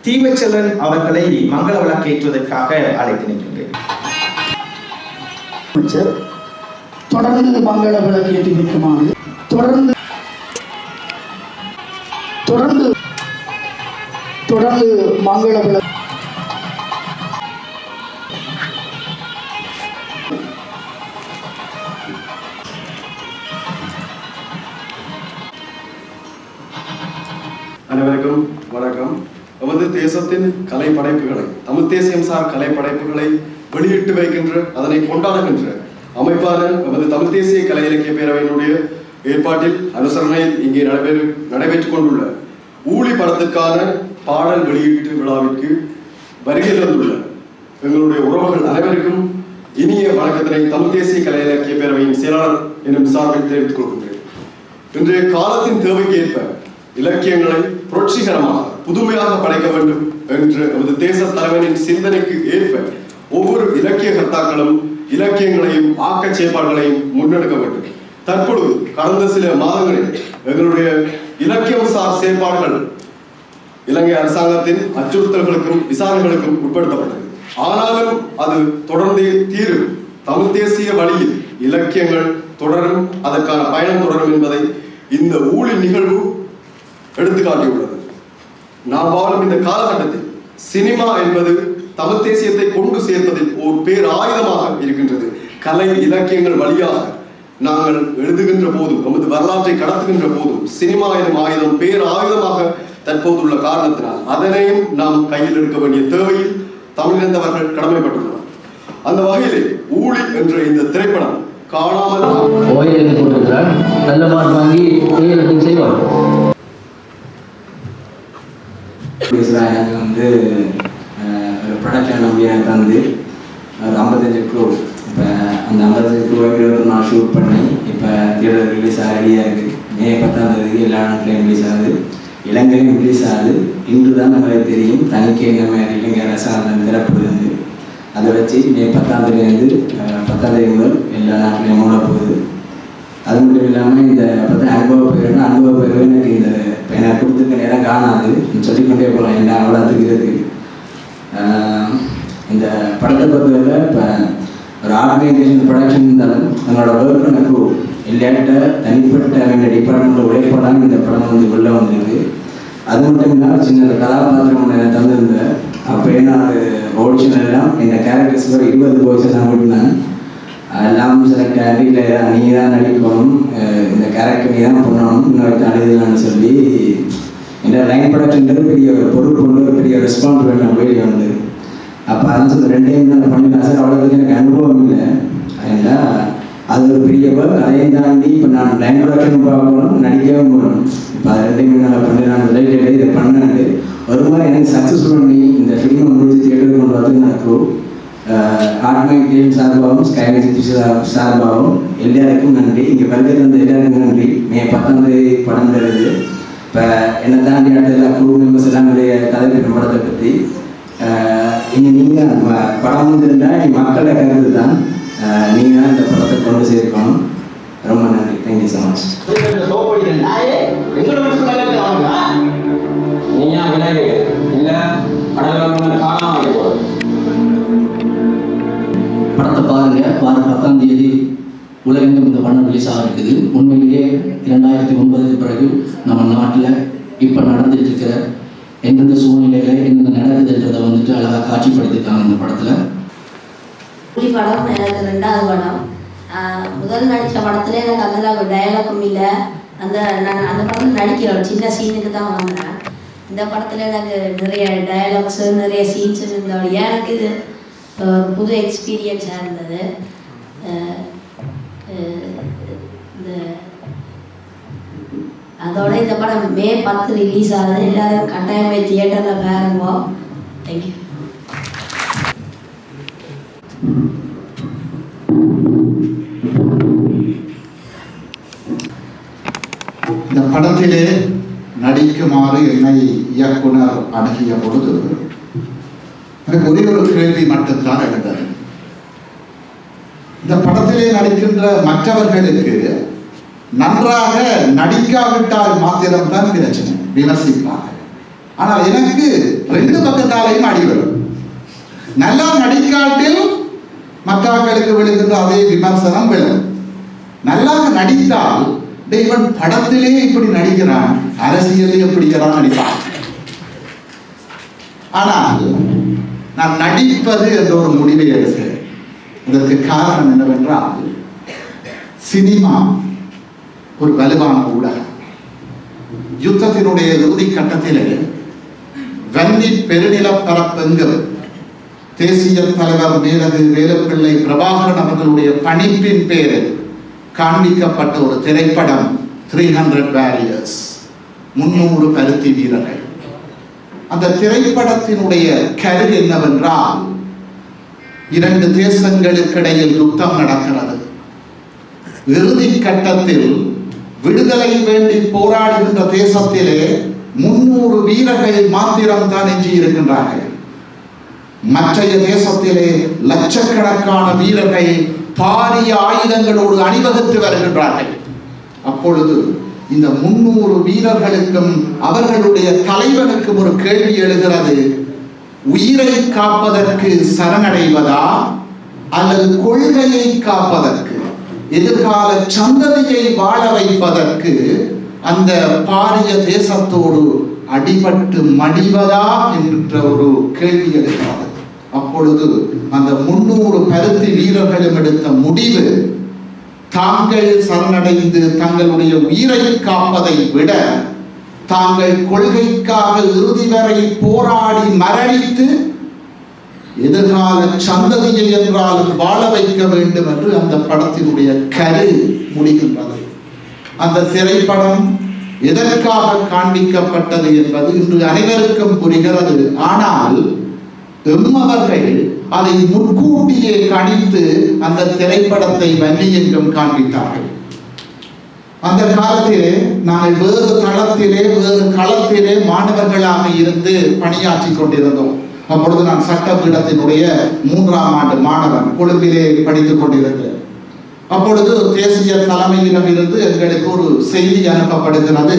தீவச்செல்வன் அவர்களை மங்கள விளக்கேற்றுவதற்காக அழைத்து நிற்கின்றேன். தொடர்ந்து மங்கள விளக்கேற்றி நிற்குமாறு தொடர்ந்து மங்கள விளக்கு அனைவருக்கும் வணக்கம். நமது தேசத்தின் கலை படைப்புகளை, தமிழ் தேசியம் சார் கலை படைப்புகளை வெளியிட்டு வைக்கின்ற, அதனை கொண்டாடுகின்ற அமைப்பான நமது தமிழ் தேசிய கலை இலக்கிய பேரவையினுடைய ஏற்பாட்டில் அனுசரணையில் இங்கே நடைபெற்றுக் கொண்டுள்ள ஊழி படத்திற்கான பாடல் வெளியீட்டு விழாவிற்கு வருகை தந்துள்ள எங்களுடைய உறவுகள் அனைவருக்கும் இனிய வணக்கத்தினை தமிழ் தேசிய கலை இலக்கிய பேரவையின் செயலாளர் எனும் சார்பில் தெரிவித்துக் கொள்கின்றேன். இன்றைய காலத்தின் தேவைக்கு ஏற்ப இலக்கியங்களை புரட்சிகரமாக புதுமையாக படைக்க வேண்டும் என்ற நமது தேச தலைவரின் சிந்தனைக்கு ஏற்ப ஒவ்வொரு இலக்கிய கர்த்தாக்களும் இலக்கியங்களையும் ஆக்க செயற்பாடுகளையும் முன்னெடுக்க வேண்டும். தற்பொழுது கடந்த சில மாதங்களில் எங்களுடைய இலக்கியம் சார் செயற்பாடுகள் இலங்கை அரசாங்கத்தின் அச்சுறுத்தல்களுக்கும் விசாரணைகளுக்கும் உட்படுத்தப்பட்டது. ஆனாலும் அது தொடர்ந்தே தீரும். தமிழ் தேசிய வழியில் இலக்கியங்கள் தொடரும், அதற்கான பயணம் தொடரும் என்பதை இந்த ஊழி நிகழ்வு எடுத்துக்காட்டியுள்ளது. நாம் வாழும் இந்த காலகட்டத்தில் சினிமா என்பது தமிழ் தேசியத்தை கொண்டு சேர்ப்பதில் ஒரு பேர் ஆயுதமாக இருக்கின்றது. கலை இலக்கியங்கள் வழியாக நாங்கள் எழுதுகின்ற போதும், நமது வரலாற்றை கடத்துகின்ற போதும் சினிமா எனும் ஆயுதம் பேர் ஆயுதமாக தற்போதுள்ள காரணத்தினால் அதனையும் நாம் கையில் எடுக்க வேண்டிய தேவையில் தமிழினத்தவர்கள் கடமைப்பட்டுள்ளனர். அந்த வகையிலே ஊழி என்ற இந்த திரைப்படம் காணாமல் நல்ல மார்க் வாங்கி செய்வார். எனக்கு வந்து ஒரு ப்ரொடக்ஷன் நம்பி எனக்கு வந்து ஒரு 55 crore. இப்போ அந்த 55 crore 21 நாள் ஷூட் பண்ணி இப்போ தியேட்டர் ரிலீஸ் ரெடியாக இருக்குது. மே 10 எல்லா நாட்டிலையும் ரிலீஸ் ஆகுது, இலங்கையிலும் ரிலீஸ் ஆகுது. இன்று தான் நம்மளுக்கு தெரியும் தணிக்கை இந்த மாதிரி இலங்கை அரசாங்கம் திறப்படுது. அதை வச்சு மே 10 முதல் எல்லா நாட்டிலையும் மூட போகுது. அது மட்டும் இல்லாமல் இந்த அனுபவ பெயர் எனக்கு இந்த எனக்கு கொடுத்துருக்க நேரம் காணாது சொல்லிக்கொண்டே போகலாம். என்ன அவ்வளோத்துக்கு இருக்குது. இந்த படத்தை பொறுத்தவரை இப்போ ஒரு ஆர்கனைசேஷன் ப்ரொடக்ஷன் இருந்தாலும் அதனோட ஒர்க் எனக்கு இல்லாட்ட தனிப்பட்ட வேண்டிய டிபார்ட்மெண்ட்டில் உழைப்பதான் இந்த படம் வந்து உள்ளே வந்திருக்கு. அது மட்டும் இல்லாமல் சின்ன கதாபாத்திரம் ஒன்று எனக்கு தந்திருந்தேன். அப்போ என்ன ஆடிஷன் எல்லாம் இந்த கேரக்டர்ஸ் ஒரு 20 பாய்ஸ் தான் விட்டுனேன். எல்லாம் செலக்ட் ஆகி இல்லை நீ தான் நடிக்கணும், இந்த கேரக்டர் நீ தான் பண்ணணும், இன்னொரு அழுதுலான்னு சொல்லி இந்த லைன் ப்ரொடக்ஷன்றது பெரிய ஒரு பொறுப்பு கொண்டு ஒரு பெரிய ரெஸ்பான்சிபிலிட்டி நம்ம வெளியே வந்து. அப்போ அதான் சொல்லி 2 டைம் தான் பண்ணிடலாம் சார். அவ்வளோத்துக்கு எனக்கு அனுபவம் இல்லை. ஏன்னா அது ஒரு பெரிய ஒர்க். அதையும் தாண்டி இப்போ நான் லைன் ப்ரொடக்ஷன் பார்க்கணும், நடிக்கவும் போகணும். இப்போ அது 2 டைம் நான் பண்ணிடலாம் ரிலேட்டட் இதை பண்ணாண்டு ஒரு மாதிரி எனக்கு சக்ஸஸ் பண்ணி இந்த ஃபிலிமை முடிச்சு தியேட்டருக்கு கொண்டு வரதுக்கு எனக்கு ஆர்கனைசேஷன் சார்பாகவும் ஸ்கைவேஜ் சார்பாகவும் எல்லாருக்கும் நன்றி. இங்கே வருகை தந்த எல்லாருக்கும் நன்றி. மே 10 படம் வருது. இப்போ என்னை தாண்டி அடுத்த எல்லா குழு மெம்பர்ஸ் எல்லாம் நிறைய கதைப்பின் படத்தை பற்றி இங்கே நீங்கள் படம் வந்துருந்தால் மக்களோட கருத்து தான். நீங்கள் தான் இந்த படத்தை கொண்டு சேர்க்கணும். ரொம்ப நன்றி. Thank you so much. படத்தை பாருங்கள். வார 10 உலகெங்கும் இந்த படம் ரிலீஸ் ஆகிருக்குது. உண்மையிலேயே 2009 பிறகு நம்ம நாட்டில் இப்போ நடந்துட்டு இருக்கிற எந்தெந்த சூழ்நிலையில் என்னென்ன நடக்குதுன்றதை வந்துட்டு அழகாக காட்சிப்படுத்திருக்காங்க இந்த படத்தில். படம் எனக்கு 2வது படம். முதல் நடித்த படத்துல எனக்கு அந்த டயலாகும் இல்லை. நான் அந்த படத்தில் நடிக்கிற ஒரு சின்ன சீனுக்கு தான் வந்தேன். இந்த படத்தில் எனக்கு நிறைய டயலாக்ஸு நிறைய சீன்ஸ் இருந்தோடைய எனக்கு இது புது எக்ஸ்பீரியன்ஸாக இருந்தது. அதோட இந்த படம் மே 10 ரிலீஸ் ஆகுது. எல்லாரும் கட்டாயமே தியேட்டரில் பாருங்க. தேங்க்யூ. இந்த படத்திலே நடிக்குமாறு என்னை இயக்குனர் அணுகிய பொழுது எனக்கு ஒரே ஒரு கேள்வி மட்டும்தான் எழுந்தது. இந்த படத்திலே நடிக்கின்ற மற்றவர்களுக்கு நன்றாக நடிக்காவிட்டால் மாத்திரம்தான் பிரச்சனை, விமர்சிப்பாங்க. ஆனால் எனக்கு ரெண்டு பக்கத்தாலையும் அடி வரும். நல்லா நடிக்காட்டில் மற்றவர்களுக்கு விழுகின்ற அதே விமர்சனம் விழும். நல்லா நடித்தால் இவன் படத்திலே இப்படி நடிக்கிறான், அரசியலே எப்படிக்கிறான் நடிப்பான். ஆனால் நான் நடிப்பது என்ற ஒரு முடிவை எடுக்கிறேன். இதற்கு காரணம் என்னவென்றால், சினிமா ஒரு வலுவான ஊடகம். யுத்தத்தினுடைய இறுதி கட்டத்திலே வன்னி பெருநிலப்பரப்பெங்கும் தேசிய தலைவர் மேலகு வேலுப்பிள்ளை பிரபாகரன் அவர்களுடைய பணிப்பின் பேரில் காண்பிக்கப்பட்ட ஒரு திரைப்படம் 300 Warriors, 300 பருத்தி வீரர்கள். அந்த திரைப்படத்தினுடைய கரு என்னவென்றால், இரண்டு தேசங்களுக்கிடையில் யுத்தம் நடக்கிறது. இறுதி கட்டத்தில் விடுதலை வேண்டி போராடுகின்ற தேசத்திலே 300 வீரர்கள் மாத்திரம்தான் எஞ்சி இருக்கின்றார்கள். மற்றைய தேசத்திலே லட்சக்கணக்கான வீரர்கள் பாரிய ஆயுதங்களோடு அணிவகுத்து வருகின்றார்கள். அப்பொழுது இந்த 300 வீரர்களுக்கும் அவர்களுடைய தலைவனுக்கும் ஒரு கேள்வி எழுகிறது: உயிரை காப்பதற்கு சரணடைவதா அல்லது கொள்கையை காப்பதற்கு, எதிர்கால சந்ததியை வாழ வைப்பதற்கு அந்த பாரிய தேசத்தோடு அடிபட்டு மடிவதா என்ற ஒரு கேள்வி எழுகிறது. அப்பொழுது அந்த 300 பருத்தி வீரர்களும் எடுத்த முடிவு, தாங்கள் சரணடைந்து தங்களுடைய உயிரை காப்பதை விட தாங்கள் கொள்கைக்காக இறுதி வரை போராடி மரணித்து எதிர்கால சந்ததியை என்றாலும் வாழ வைக்க வேண்டும் என்று அந்த படத்தினுடைய கரு முடிகின்றது. அந்த திரைப்படம் எதற்காக காண்பிக்கப்பட்டது என்பது இன்று அனைவருக்கும் புரிகிறது. ஆனால் எம்மவர்கள் அதை முன்கூட்டியே கணித்து அந்த திரைப்படத்தை வன்னியெங்கும் காண்பித்தார்கள். அந்த காலத்திலே நாங்கள் வேறு தளத்திலே வேறு களத்திலே மாணவர்களாக இருந்து பணியாற்றி கொண்டிருந்தோம். அப்பொழுது நான் சட்டப்பீடத்தினுடைய 3ஆம் ஆண்டு மாணவன், கொழும்பிலே படித்துக் கொண்டிருந்தேன். அப்பொழுது தேசிய தலைமையிடம் இருந்து எங்களுக்கு ஒரு செய்தி அனுப்பப்படுகிறது: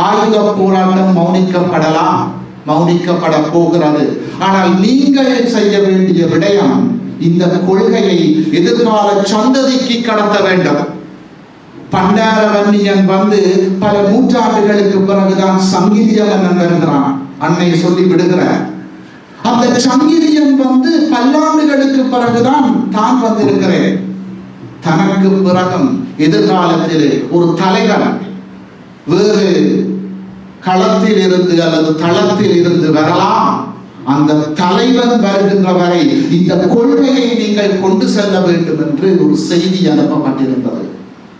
ஆயுத போராட்டம் மௌனிக்கப்படலாம், மௌனிக்கப்பட போகிறது. ஆனால் நீங்கள் செய்ய வேண்டிய விடயம், இந்த கொள்கையை எதிர்கால சந்ததிக்கு கடத்த வேண்டும். பண்டாரவன்னியன் வந்து பல நூற்றாண்டுகளுக்கு பிறகுதான் சங்கிலியன் வருகிறான். அன்னை சொல்லி விடுகிறார். அந்த சங்கிலியன் வந்து பல்லாண்டுகளுக்கு பிறகுதான் தான் வந்திருக்கிறேன். தனக்கு பிறகும் எதிர்காலத்தில் ஒரு தலைவன் வேறு களத்தில் இருந்து அல்லது தளத்தில் இருந்து வரலாம். அந்த தலைவன் வருகின்ற வரை இந்த கொள்கையை நீங்கள் கொண்டு செல்ல வேண்டும் என்று ஒரு செய்தி அனுப்பப்பட்டிருந்தது.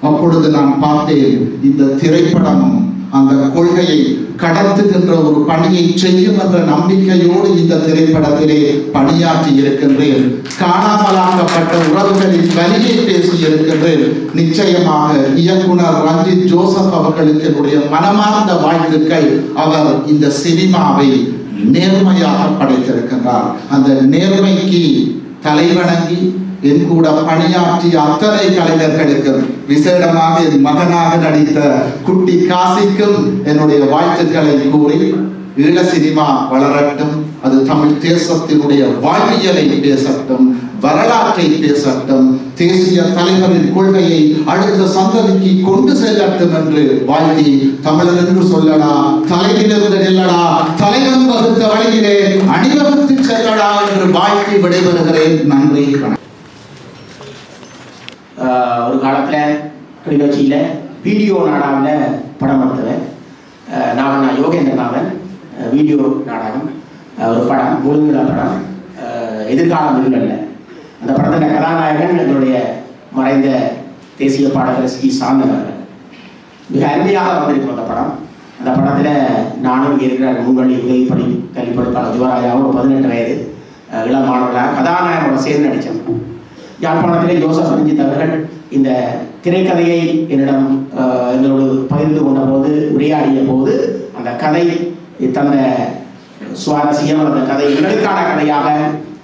அப்பொழுது நான் பார்த்தேன், இந்த திரைப்படமும் அந்த கொள்கையை கடத்துகின்ற ஒரு பணியை செய்யும் என்ற நம்பிக்கையோடு இந்த திரைப்படத்திலே பணியாற்றி இருக்கின்றேன். காணாமலாக்கப்பட்ட உறவுகளின் வலியை பேசி இருக்கின்றேன். நிச்சயமாக இயக்குனர் ரஞ்சித் ஜோசப் அவர்களுக்கு என்னுடைய மனமார்ந்த வாழ்த்துக்கள். அவர் இந்த சினிமாவை நேர்மையாக படைத்திருக்கின்றார். அந்த நேர்மைக்கு தலைவணங்கி என் கூட பணியாற்றிய அத்தனை கலைஞர்களுக்கும், விசேடமாக என் மகனாக நடித்த குட்டி காசிக்கும் என்னுடைய வாழ்த்துக்களை கூறி, ஈழ சினிமா வளரட்டும், அது தமிழ் தேசத்தினுடைய வாழ்வியலை பேசட்டும், வரலாற்றை பேசட்டும், தேசிய தலைவரின் கொள்கையை அடுத்த சந்ததிக்கு கொண்டு செல்லட்டும் என்று வாழ்த்தி, தமிழன் என்று சொல்லடா, தலைவிலிருந்து நெல்லடா, தலைவன் வகுத்த வழியிலே அணிவகுத்து செல்லடா என்று வாழ்த்தி விடைபெறுகிறேன். நன்றி. ஒரு காலத்தில் கிளிநொச்சியில் வீடியோ நாடகத்தில் படம் எடுத்தவன் நான் யோகேந்திரநாதன். வீடியோ நாடகம் ஒரு படம், முழுநில படம், எதிர்காலம் இல்லைல்ல. அந்த படத்தில் கதாநாயகன் என்னுடைய மறைந்த தேசிய பாடகர் ஸ்ரீ சாந்தன் அவர்கள். மிக அருமையாக வந்திருக்கும் அந்த படம். அந்த படத்தில் நானும் இங்கே இருக்கிற முன்வழி உதவி பணி கல்வி படிப்பாளர் யுவராஜாவும் ஒரு 18 வயது இளம் மாணவர்களாக கதாநாயகனோட சேர்ந்து நடித்தோம். யாழ்ப்பாணத்திலே ஜோசப் ரஞ்சித் அவர்கள் இந்த திரைக்கதையை என்னிடம் எங்களோடு பகிர்ந்து கொண்ட போது, உரையாடிய போது, அந்த கதை தந்த சுவாரஸ்யம், அந்த கதை எங்களுக்கான கதையாக,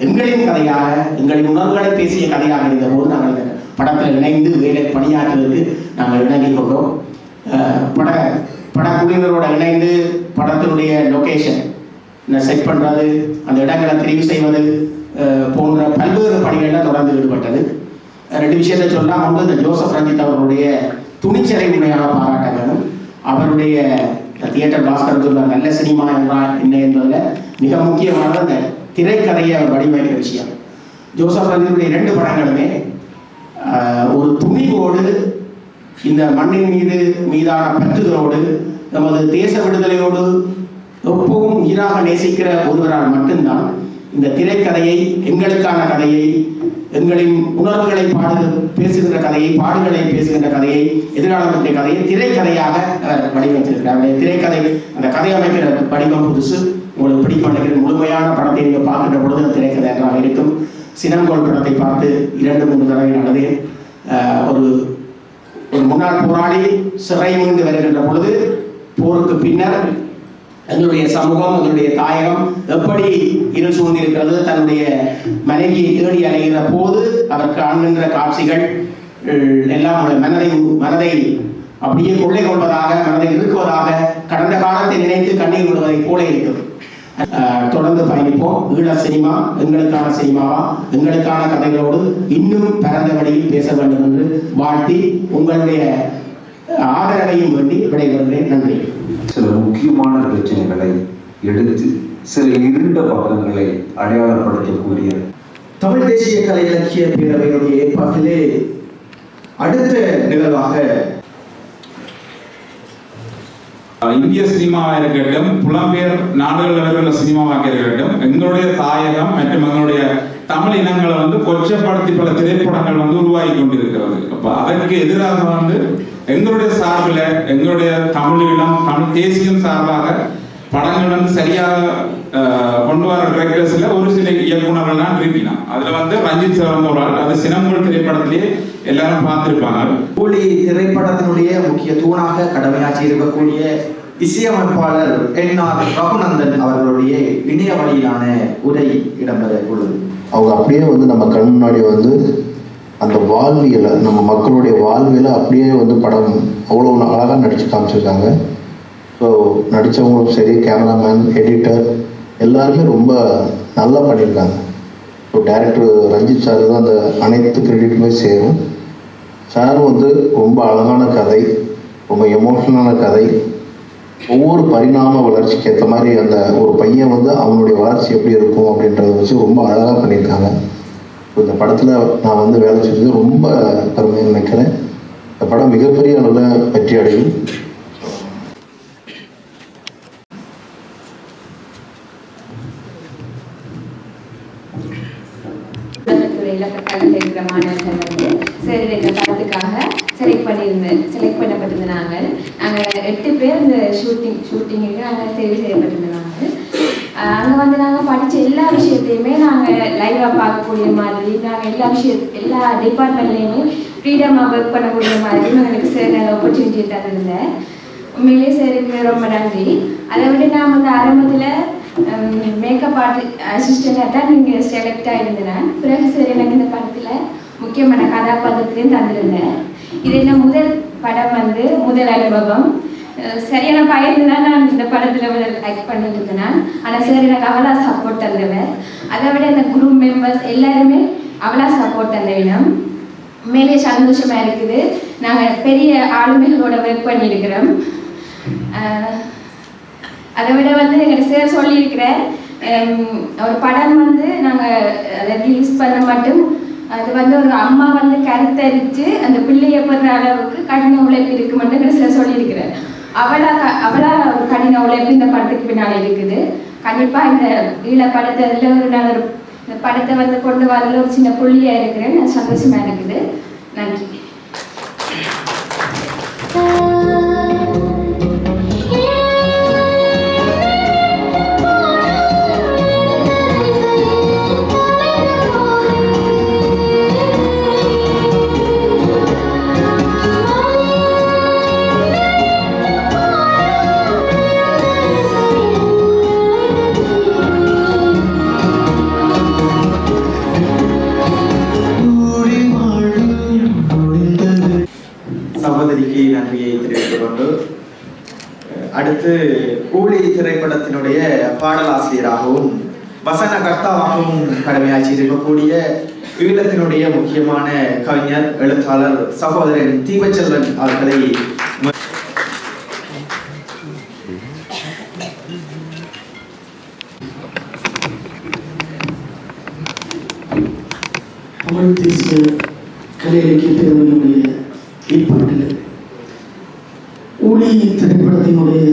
எங்களின் கதையாக, எங்களின் உணர்வுகளை பேசிய கதையாக இருந்த போது நாங்கள் இந்த படத்தில் இணைந்து வேலை பணியாற்றுவதற்கு நாங்கள் இணங்கிக் கொண்டோம். படக்குழுவினரோடு இணைந்து படத்தினுடைய லொகேஷன் செட் பண்ணுறது, அந்த இடங்களை தெரிவு செய்வது போன்ற பல்வேறு பணிகளில் தொடர்ந்து ஈடுபட்டது. 2 விஷயத்தை சொன்னால், ஒன்று இந்த ஜோசப் ரஞ்சித் அவர்களுடைய துணிச்சலை உண்மையாக பாராட்ட வேண்டும். அவருடைய தியேட்டர் பாஸ்கர் சொல்ல நல்ல சினிமா என்றால் என்ன என்பதில் மிக முக்கியமான அந்த திரைக்கதையை அவர் வடிவமைக்கிற விஷயம். ஜோசப் ரஞ்சித்துடைய 2 படங்களுமே ஒரு துணிவோடு, இந்த மண்ணின் மீதான பற்றுதலோடு, நமது தேச விடுதலையோடு எப்பவும் உயிராக நேசிக்கிற ஒருவரால் மட்டும்தான் இந்த திரைக்கதையை, எங்களுக்கான கதையை, எங்களின் உணர்வுகளை பேசுகின்ற கதையை, பாடுகளை பேசுகின்ற கதையை, எதிர்காலம் பற்றிய கதையை திரைக்கதையாக அவர் வடிவமைத்திருக்கிறார். திரைக்கதை, அந்த கதை அமைக்கிற வடிவம் புதுசு. உங்களுக்கு பிடிக்கும் நினைக்கிற முழுமையான படத்தை நீங்கள் பார்க்கின்ற பொழுது அந்த திரைக்கதை என்றாக இருக்கும். சினங்கோல் படத்தை பார்த்து 2-3 தடவை நடந்து ஒரு முன்னாள் போராளி சிறை மீண்டு வருகின்ற பொழுது, போருக்கு பின்னர் எங்களுடைய சமூகம், எங்களுடைய தாயகம் எப்படி இருள் சூழ்ந்திருக்கிறது, தன்னுடைய மனைவியை தேடி அலைகிற போது அவர் காண்கின்ற காட்சிகள் எல்லாம் மனதை அப்படியே கொள்ளை கொள்வதாக, மனதை இருக்குவதாக, கடந்த காலத்தை நினைத்து கண்ணீர் விடுவதை போல இருக்குது. தொடர்ந்து பயணிப்போம். ஈழ சினிமா எங்களுக்கான சினிமாவா, எங்களுக்கான கதைகளோடு இன்னும் பரந்த வழியில் பேச வேண்டும் என்று வாழ்த்தி உங்களுடைய ஆதரவையும் வேண்டி விடைபெறுகிறேன். நன்றி. சில முக்கியமான பிரச்சனைகளை எடுத்து சில இருண்ட பக்கங்களை அடையாளப்படுத்தக்கூடிய தமிழ் தேசிய கலை இலக்கிய பேரவையினுடைய ஏற்பாட்டிலே அடுத்த நிகழ்வாக இந்திய சினிமாவாக இருக்கட்டும், புலம்பெயர் நாடுகளில் உள்ள சினிமாவாக இருக்கட்டும், எங்களுடைய தாயகம் மற்றும் எங்களுடைய தமிழ் இனங்களை கொச்சப்படுத்தி பல திரைப்படங்கள் உருவாகி கொண்டிருக்கிறது. அப்போ அதற்கு எதிராக எங்களுடைய சார்பில், எங்களுடைய தமிழீழம், தமிழ் தேசியம் சார்பாக படங்கள் சரியாக கொண்டு வர டிரெக்டர்ஸில் ஒரு சில இயக்குநர்கள் தான் இருக்கலாம். அதில் ரஞ்சித் சார், அது சினங்கோல் திரைப்படத்திலேயே எல்லாரும் பார்த்துருப்பாங்க. கூலி திரைப்படத்தினுடைய முக்கிய தூணாக கடமையாற்றி இருக்கக்கூடிய இசையமைப்பாளர் என்.ஆர். ரகுநந்தன் அவர்களுடைய இணைய வழியிலான உரை இடம்பெற உள்ளது. அவங்க அப்படியே நம்ம கண் முன்னாடி அந்த வாழ்வியலை, நம்ம மக்களுடைய வாழ்வியலை அப்படியே படம் அவ்வளோ அழகாக நடித்து காமிச்சிருக்காங்க. ஸோ நடித்தவங்களும் சரி, கேமராமேன், எடிட்டர் எல்லாருமே ரொம்ப நல்லா பண்ணியிருக்காங்க. ஸோ டைரக்டர் ரஞ்சித் சார் தான் அந்த அனைத்து கிரெடிட்டுமே சேரும். சார் ரொம்ப அழகான கதை, ரொம்ப எமோஷனலான கதை, ஒவ்வொரு பரிணாம வளர்ச்சிக்கு ஏற்ற மாதிரி அந்த ஒரு பையன் அவனுடைய வளர்ச்சி எப்படி இருக்கும் அப்படின்றத வச்சு ரொம்ப அழகாக பண்ணியிருக்காங்க. இந்த படத்தில் நான் வேலை செஞ்சது ரொம்ப பெருமையாக நினைக்கிறேன். இந்த படம் மிகப்பெரிய அளவில் வெற்றி அடையும். மாணவர்கள் சரி இந்த படத்துக்காக செலக்ட் பண்ணப்பட்டிருந்த நாங்கள் 8 பேர் இந்த ஷூட்டிங்குக்கு நாங்கள் தெரிவு செய்யப்பட்டிருந்த நாங்கள். அங்கே நாங்கள் படித்த எல்லா விஷயத்தையுமே நாங்கள் லைவாக பார்க்கக்கூடிய மாதிரி, நாங்கள் எல்லா டிபார்ட்மெண்ட்லேயுமே ஃப்ரீடமாக ஒர்க் பண்ணக்கூடிய மாதிரி எங்களுக்கு சார் நல்ல ஆப்பர்ச்சுனிட்டியை தந்திருந்தேன். உண்மையிலேயே சாருக்கு ரொம்ப நன்றி. அதை விட நான் ஆரம்பத்தில் மேக்கப் அசிஸ்டண்டாக தான் நீங்கள் செலக்ட் ஆகியிருந்தேன். பிறகு சார் எனக்கு இந்த படத்தில் முக்கியமான கதாபாத்திரத்தையும் தந்திருந்தேன். இது என்ன முதல் படம் முதல் அனுபவம். சரியான பயந்து தான் நான் இந்த படத்தில் ஆக்ட் பண்ணிட்டு இருந்தேன். ஆனால் சார் எனக்கு அவ்வளோ சப்போர்ட் தந்தவர். அதை விட இந்த குரூப் மெம்பர்ஸ் எல்லாருமே அவ்வளோ சப்போர்ட் தந்தவினம். உண்மையிலே சந்தோஷமாக இருக்குது. நாங்கள் பெரிய ஆளுமைகளோட ஒர்க் பண்ணியிருக்கிறோம். அதை விட எங்கள் சார் சொல்லியிருக்கிறேன், ஒரு படம் நாங்கள் அதை ரிலீஸ் பண்ண மட்டும் அது ஒரு அம்மா கருத்தரித்து அந்த பிள்ளையை பெற அளவுக்கு கடின உழைப்பு இருக்கு மட்டும் எங்கள் சார் சொல்லியிருக்கிறேன். அவளா ஒரு கடின உழைப்பு இந்த படத்துக்கு பின்னால் இருக்குது. கண்டிப்பாக இந்த ஈழ படத்தில் நான் இந்த படத்தை கொண்டு வரல ஒரு சின்ன புள்ளியாக இருக்கிறேன். நான் சந்தோஷமாக இருக்குது. நன்றி. சகோதரிக்கு நன்றியை அடுத்து ஊழி திரைப்படத்தினுடைய பாடலாசிரியராகவும் வசன கர்த்தாவாகவும் கடமையாற்றி இருக்கக்கூடிய ஈழத்தினுடைய முக்கியமான கவிஞர் எழுத்தாளர் சகோதரன் தீபச்செல்வன் அவர்களை தமிழ் தேசிய கலை இலக்கிய பேரவையினுடைய ஏற்பாட்டில் ஊழி திரைப்படத்தினுடைய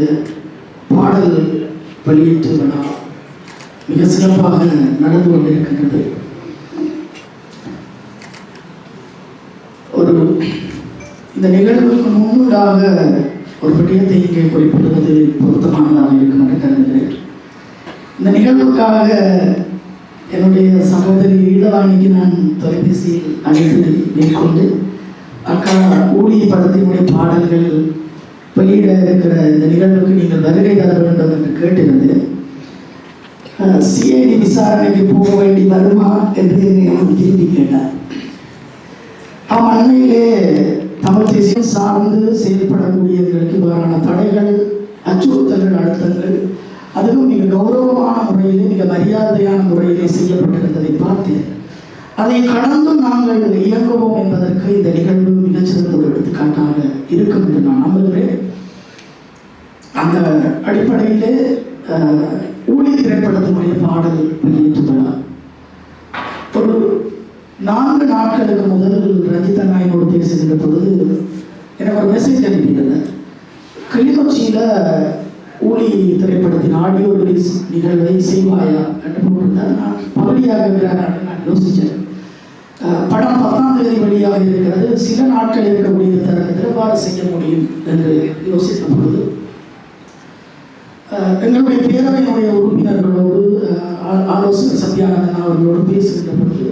பாடல் வெளியீட்டு விழா மிக சிறப்பாக நடந்து கொண்டிருக்கின்றது. இந்த நிகழ்வுக்கு முன்னதாக ஒரு விடயத்தை இங்கே குறிப்பிடுவது பொருத்தமானதாக இருக்கும் என்று கருதுகிறேன். இந்த நிகழ்வுக்காக என்னுடைய சகோதரி ஈழவாணிக்கு நான் தொலைபேசியில் அழைத்து மேற்கொண்டு அக்கா ஊழி படத்தினுடைய பாடல்கள் வெளியிட இருக்கிற இந்த நிகழ்வுக்கு நீங்கள் வருகை தர வேண்டும் என்று கேட்டிருந்தேன். சிஐடி விசாரணைக்கு போக வேண்டி வருமா என்று என்னை திரும்பி கேட்டார். அண்மையிலே தமிழ் தேசியம் சார்ந்து செயல்படக்கூடியவர்களுக்கு இவ்வாறான தடைகள், அச்சுறுத்தல்கள், அழுத்தங்கள் அதுவும் மிக கௌரவமான முறையிலே, மிக மரியாதையான முறையிலே செய்யப்பட்டிருந்ததை பார்த்தேன். அதை கடந்தும் நாங்கள் இயங்குவோம் என்பதற்கு இந்த நிகழ்வு மிகச்சிறந்த ஒரு எடுத்துக்காட்டாக இருக்கும் என்று நான் நம்புகிறேன். அந்த அடிப்படையிலே ஊழி திரைப்படத்தினுடைய பாடல் வெளியீட்டு விழா ஒரு 4 நாட்களுக்கு முதல் ரஞ்சித் அண்ணா என்னோடு பேசுகின்ற பொழுது எனக்கு ஒரு மெசேஜ் அனுப்பியிருந்தேன். கிளிநொச்சியில் ஊழி திரைப்படத்தின் ஆடியோ ரிலீஸ் நிகழ்வை செய்வாயா என்று போட்டிருந்தார். நான் பகுதியாக நான் யோசித்தேன். படம் 10ஆம் தேதி வெளியாக இருக்கிறது. சில நாட்கள் இருக்கக்கூடிய தருணத்தில் எவ்வாறு செய்ய முடியும் என்று யோசித்த பொழுது எங்களுடைய பேரவையினுடைய உறுப்பினர்களோடு ஆலோசனை சத்யானந்தன் அவர்களோடு பேசுகின்ற பொழுது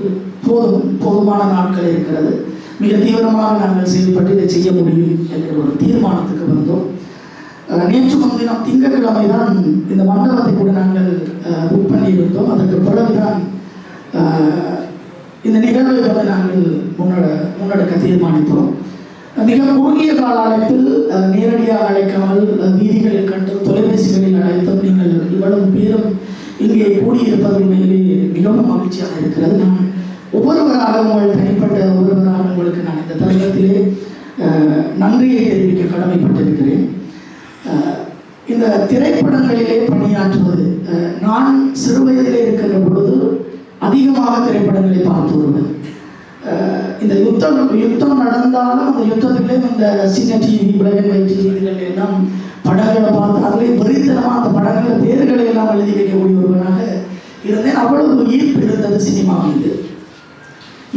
போதுமான நாட்கள் இருக்கிறது, மிக தீவிரமாக நாங்கள் செயல்பட்டு இதை செய்ய முடியும் என்கிற ஒரு தீர்மானத்துக்கு வந்தோம். நேற்று முன்தினம் திங்கட்கிழமை தான் இந்த மண்டபத்தை கூட நாங்கள் புக் பண்ணியிருந்தோம். அதற்கு பிறகுதான் இந்த நிகழ்வை வந்து நாங்கள் முன்னெடுக்க தீர்மானித்தோம். மிக குறுகிய கால அழைப்பில் நேரடியாக அழைக்காமல் வீதிகளில் கண்டும் தொலைபேசிகளில் அழைத்தும் நீங்கள் இவ்வளவு பேரும் இங்கே கூடியிருப்பது உண்மையிலே மிகவும் மகிழ்ச்சியாக இருக்கிறது. நான் ஒவ்வொருவராக உங்கள் தனிப்பட்ட ஒவ்வொருவராக உங்களுக்கு நான் இந்த தருணத்திலே நன்றியை தெரிவிக்க கடமைப்பட்டிருக்கிறேன். இந்த திரைப்படங்களிலே பணியாற்றுவது, நான் சிறுவயதிலே இருக்கின்ற பொழுது அதிகமாக திரைப்படங்களை பார்த்து வருவேன். இந்த யுத்தம் நடந்தாலும் அந்த யுத்தத்திலே இந்த சின்ன டிவி, பிளாக் அண்ட் ஒயிட் டிவிகள் எல்லாம் படங்களை பார்த்து அதிலே வெறித்தனமாக அந்த படங்களில் பேர்களை எல்லாம் எழுதி வைக்கக்கூடிய ஒருவனாக இருந்தேன். அவ்வளவு ஈர்ப்பு இருந்தது சினிமா மீது.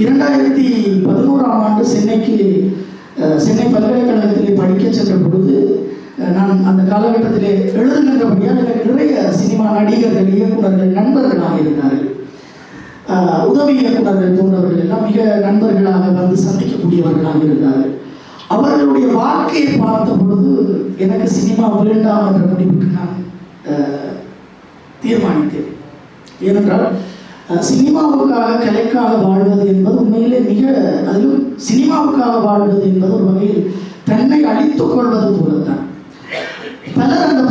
2011ஆம் ஆண்டு சென்னை பல்கலைக்கழகத்திலே படிக்க சென்ற பொழுது நான் அந்த காலகட்டத்திலே எழுதுகின்றபடியால் எனக்கு நிறைய சினிமா நடிகர்கள், இயக்குநர்கள் நண்பர்களாக இருந்தார்கள். உதவி இயக்குநர்கள் போன்றவர்கள் எல்லாம் மிக நண்பர்களாக வந்து சந்திக்கக்கூடியவர்களாக இருந்தார்கள். அவர்களுடைய வாழ்க்கையை பார்த்த பொழுது எனக்கு சினிமா வேண்டாம் என்ற முடிவுக்கு நான் தீர்மானித்தேன். ஏனென்றால் சினிமாவுக்காக, கலைக்காக வாழ்வது என்பது உண்மையிலே அதிலும் சினிமாவுக்காக வாழ்வது என்பது ஒரு வகையில் தன்னை அழித்துக் கொள்வது போலத்தான். பலர் அந்த